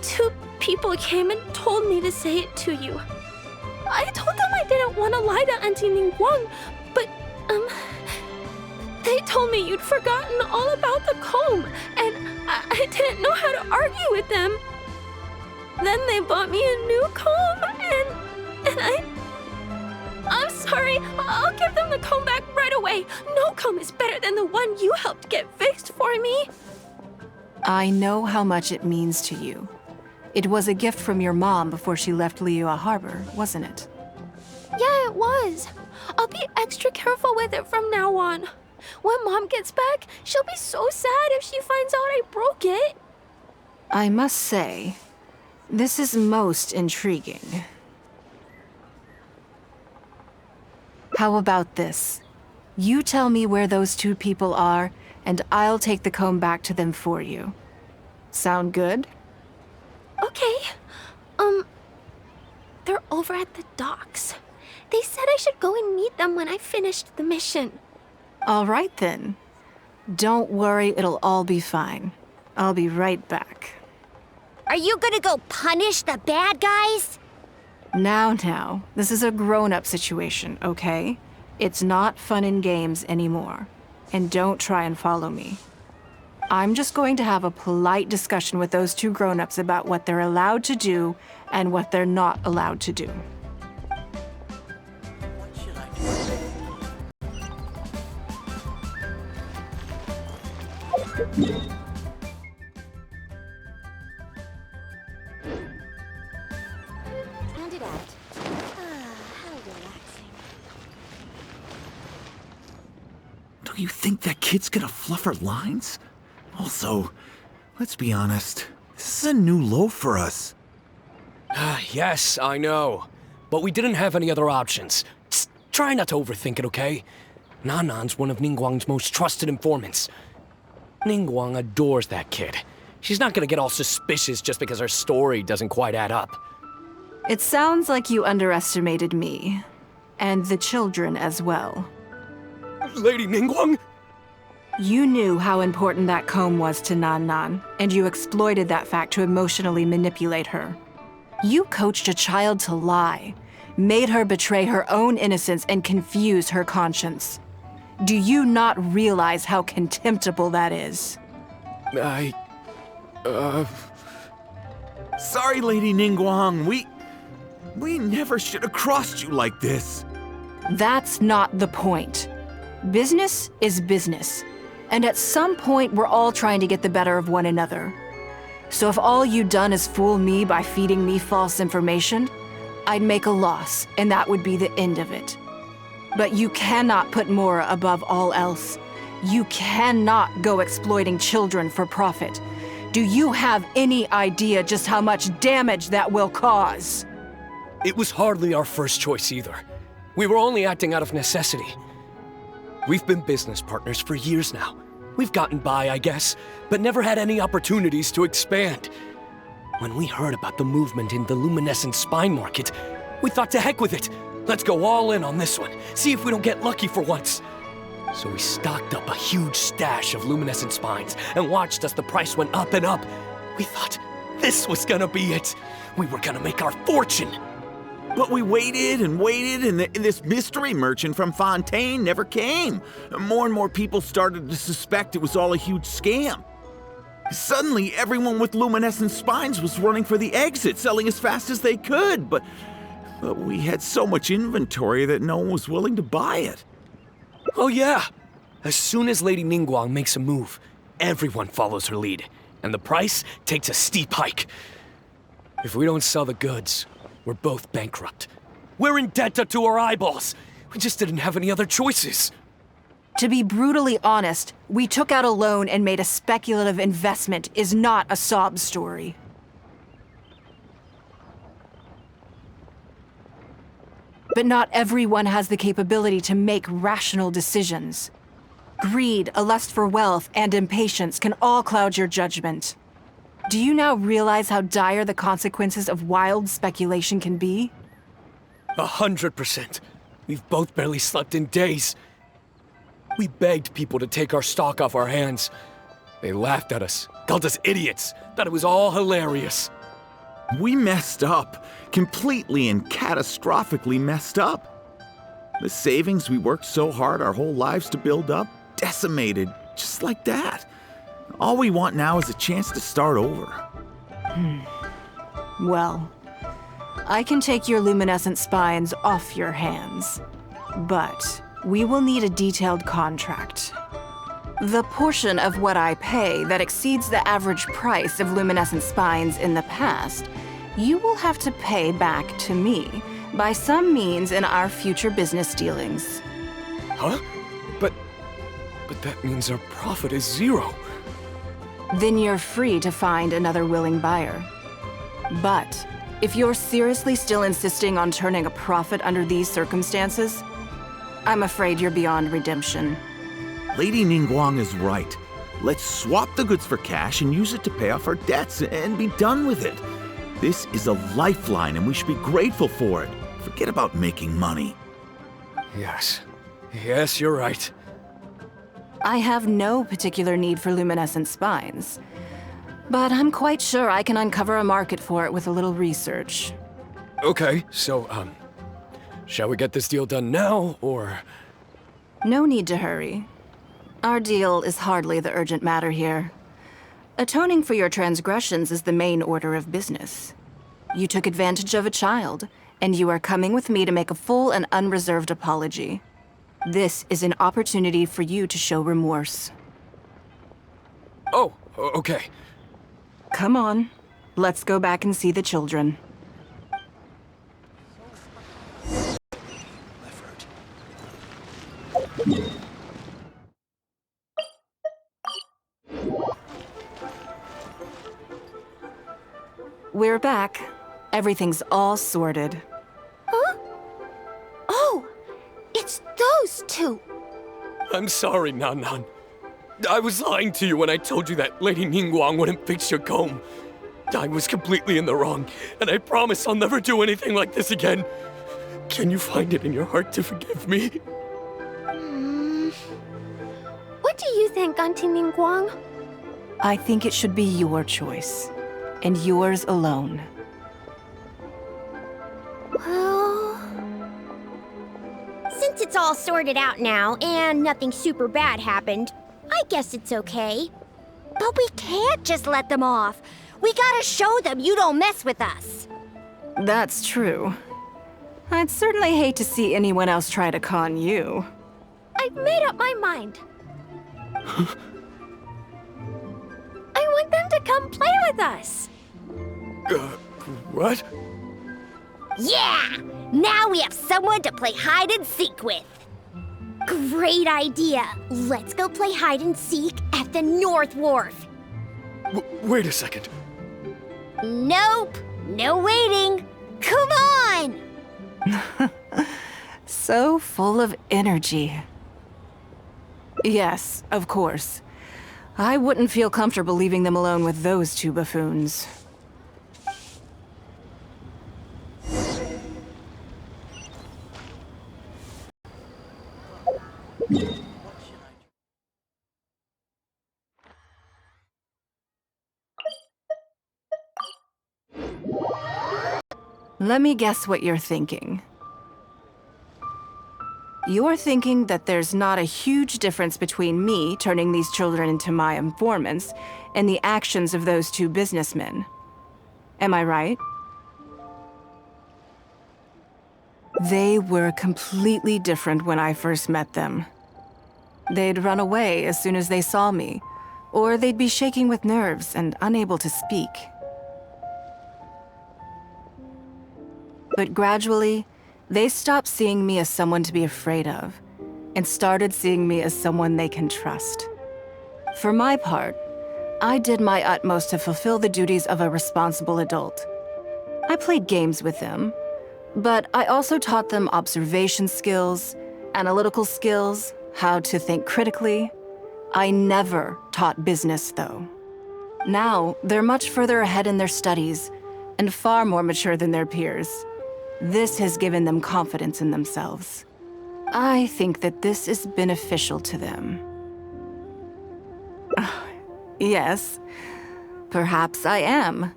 Two people came and told me to say it to you. I told them I didn't want to lie to Auntie Ningguang, but, they told me you'd forgotten all about the comb, and I didn't know how to argue with them. Then they bought me a new comb, and I'm sorry, I'll give them the comb back right away. No comb is better than the one you helped get fixed for me. I know how much it means to you. It was a gift from your mom before she left Liyue Harbor, wasn't it? Yeah, it was. I'll be extra careful with it from now on. When Mom gets back, she'll be so sad if she finds out I broke it. I must say, this is most intriguing. How about this? You tell me where those two people are, and I'll take the comb back to them for you. Sound good? Okay. They're over at the docks. They said I should go and meet them when I finished the mission. All right then. Don't worry, it'll all be fine. I'll be right back. Are you gonna go punish the bad guys? Now, this is a grown-up situation, okay? It's not fun and games anymore. And don't try and follow me. I'm just going to have a polite discussion with those two grown-ups about what they're allowed to do and what they're not allowed to do. And it out. How relaxing. Do you think that kid's gonna fluff her lines? Also, let's be honest, this is a new low for us. Yes, I know. But we didn't have any other options. Just try not to overthink it, okay? Nanan's one of Ningguang's most trusted informants. Ningguang adores that kid. She's not gonna get all suspicious just because her story doesn't quite add up. It sounds like you underestimated me. And the children as well. Lady Ningguang? You knew how important that comb was to Nan, and you exploited that fact to emotionally manipulate her. You coached a child to lie, made her betray her own innocence and confuse her conscience. Do you not realize how contemptible that is? Sorry, Lady Ningguang, we never should have crossed you like this. That's not the point. Business is business. And at some point, we're all trying to get the better of one another. So if all you've done is fool me by feeding me false information, I'd make a loss, and that would be the end of it. But you cannot put Mora above all else. You cannot go exploiting children for profit. Do you have any idea just how much damage that will cause? It was hardly our first choice either. We were only acting out of necessity. We've been business partners for years now. We've gotten by, I guess, but never had any opportunities to expand. When we heard about the movement in the luminescent spine market, we thought to heck with it. Let's go all in on this one, see if we don't get lucky for once. So we stocked up a huge stash of luminescent spines and watched as the price went up and up. We thought this was gonna be it. We were gonna make our fortune. But we waited and waited, and this mystery merchant from Fontaine never came. More and more people started to suspect it was all a huge scam. Suddenly, everyone with luminescent spines was running for the exit, selling as fast as they could, but we had so much inventory that no one was willing to buy it. Oh yeah! As soon as Lady Ningguang makes a move, everyone follows her lead, and the price takes a steep hike. If we don't sell the goods, we're both bankrupt. We're in debt up to our eyeballs. We just didn't have any other choices. To be brutally honest, we took out a loan and made a speculative investment is not a sob story. But not everyone has the capability to make rational decisions. Greed, a lust for wealth, and impatience can all cloud your judgment. Do you now realize how dire the consequences of wild speculation can be? 100%. We've both barely slept in days. We begged people to take our stock off our hands. They laughed at us, called us idiots, thought it was all hilarious. We messed up. Completely and catastrophically messed up. The savings we worked so hard our whole lives to build up, decimated, just like that. All we want now is a chance to start over. Well, I can take your luminescent spines off your hands, but we will need a detailed contract. The portion of what I pay that exceeds the average price of luminescent spines in the past, you will have to pay back to me by some means in our future business dealings. Huh? But that means our profit is zero. Then you're free to find another willing buyer. But if you're seriously still insisting on turning a profit under these circumstances, I'm afraid you're beyond redemption. Lady Ningguang is right. Let's swap the goods for cash and use it to pay off our debts and be done with it. This is a lifeline and we should be grateful for it. Forget about making money. Yes. Yes, you're right. I have no particular need for luminescent spines, but I'm quite sure I can uncover a market for it with a little research. Okay, so, shall we get this deal done now, or? No need to hurry. Our deal is hardly the urgent matter here. Atoning for your transgressions is the main order of business. You took advantage of a child, and you are coming with me to make a full and unreserved apology. This is an opportunity for you to show remorse. Oh, okay. Come on. Let's go back and see the children. We're back. Everything's all sorted. Huh? Oh! It's those two! I'm sorry, Nan. I was lying to you when I told you that Lady Ningguang wouldn't fix your comb. I was completely in the wrong, and I promise I'll never do anything like this again. Can you find it in your heart to forgive me? What do you think, Auntie Ningguang? I think it should be your choice, and yours alone. Well, since it's all sorted out now and nothing super bad happened, I guess it's okay. But we can't just let them off. We gotta show them you don't mess with us. That's true. I'd certainly hate to see anyone else try to con you. I've made up my mind. I want them to come play with us. What? Yeah! Now we have someone to play hide and seek with. Great idea. Let's go play hide and seek at the North Wharf. Wait a second. Nope. No waiting. Come on! So full of energy. Yes, of course. I wouldn't feel comfortable leaving them alone with those two buffoons. Let me guess what you're thinking. You're thinking that there's not a huge difference between me turning these children into my informants and the actions of those two businessmen. Am I right? They were completely different when I first met them. They'd run away as soon as they saw me, or they'd be shaking with nerves and unable to speak. But gradually, they stopped seeing me as someone to be afraid of, and started seeing me as someone they can trust. For my part, I did my utmost to fulfill the duties of a responsible adult. I played games with them, but I also taught them observation skills, analytical skills, how to think critically. I never taught business, though. Now, they're much further ahead in their studies, and far more mature than their peers. This has given them confidence in themselves. I think that this is beneficial to them. Yes, perhaps I am.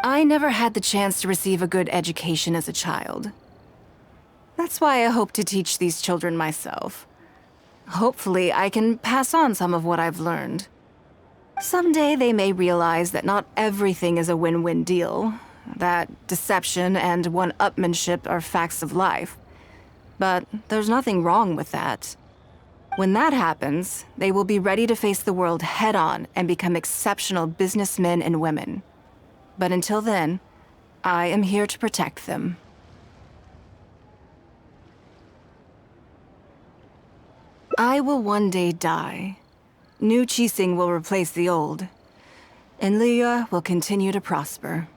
I never had the chance to receive a good education as a child. That's why I hope to teach these children myself. Hopefully, I can pass on some of what I've learned. Someday they may realize that not everything is a win-win deal, that deception and one-upmanship are facts of life. But there's nothing wrong with that. When that happens, they will be ready to face the world head-on and become exceptional businessmen and women. But until then, I am here to protect them. I will one day die. New Qixing will replace the old, and Liyue will continue to prosper.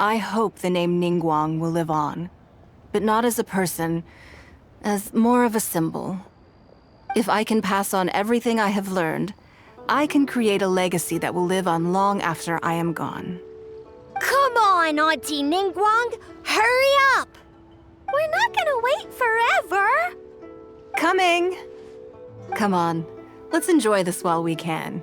I hope the name Ningguang will live on, but not as a person, as more of a symbol. If I can pass on everything I have learned, I can create a legacy that will live on long after I am gone. Come on, Auntie Ningguang! Hurry up! We're not gonna wait forever! Coming! Come on, let's enjoy this while we can.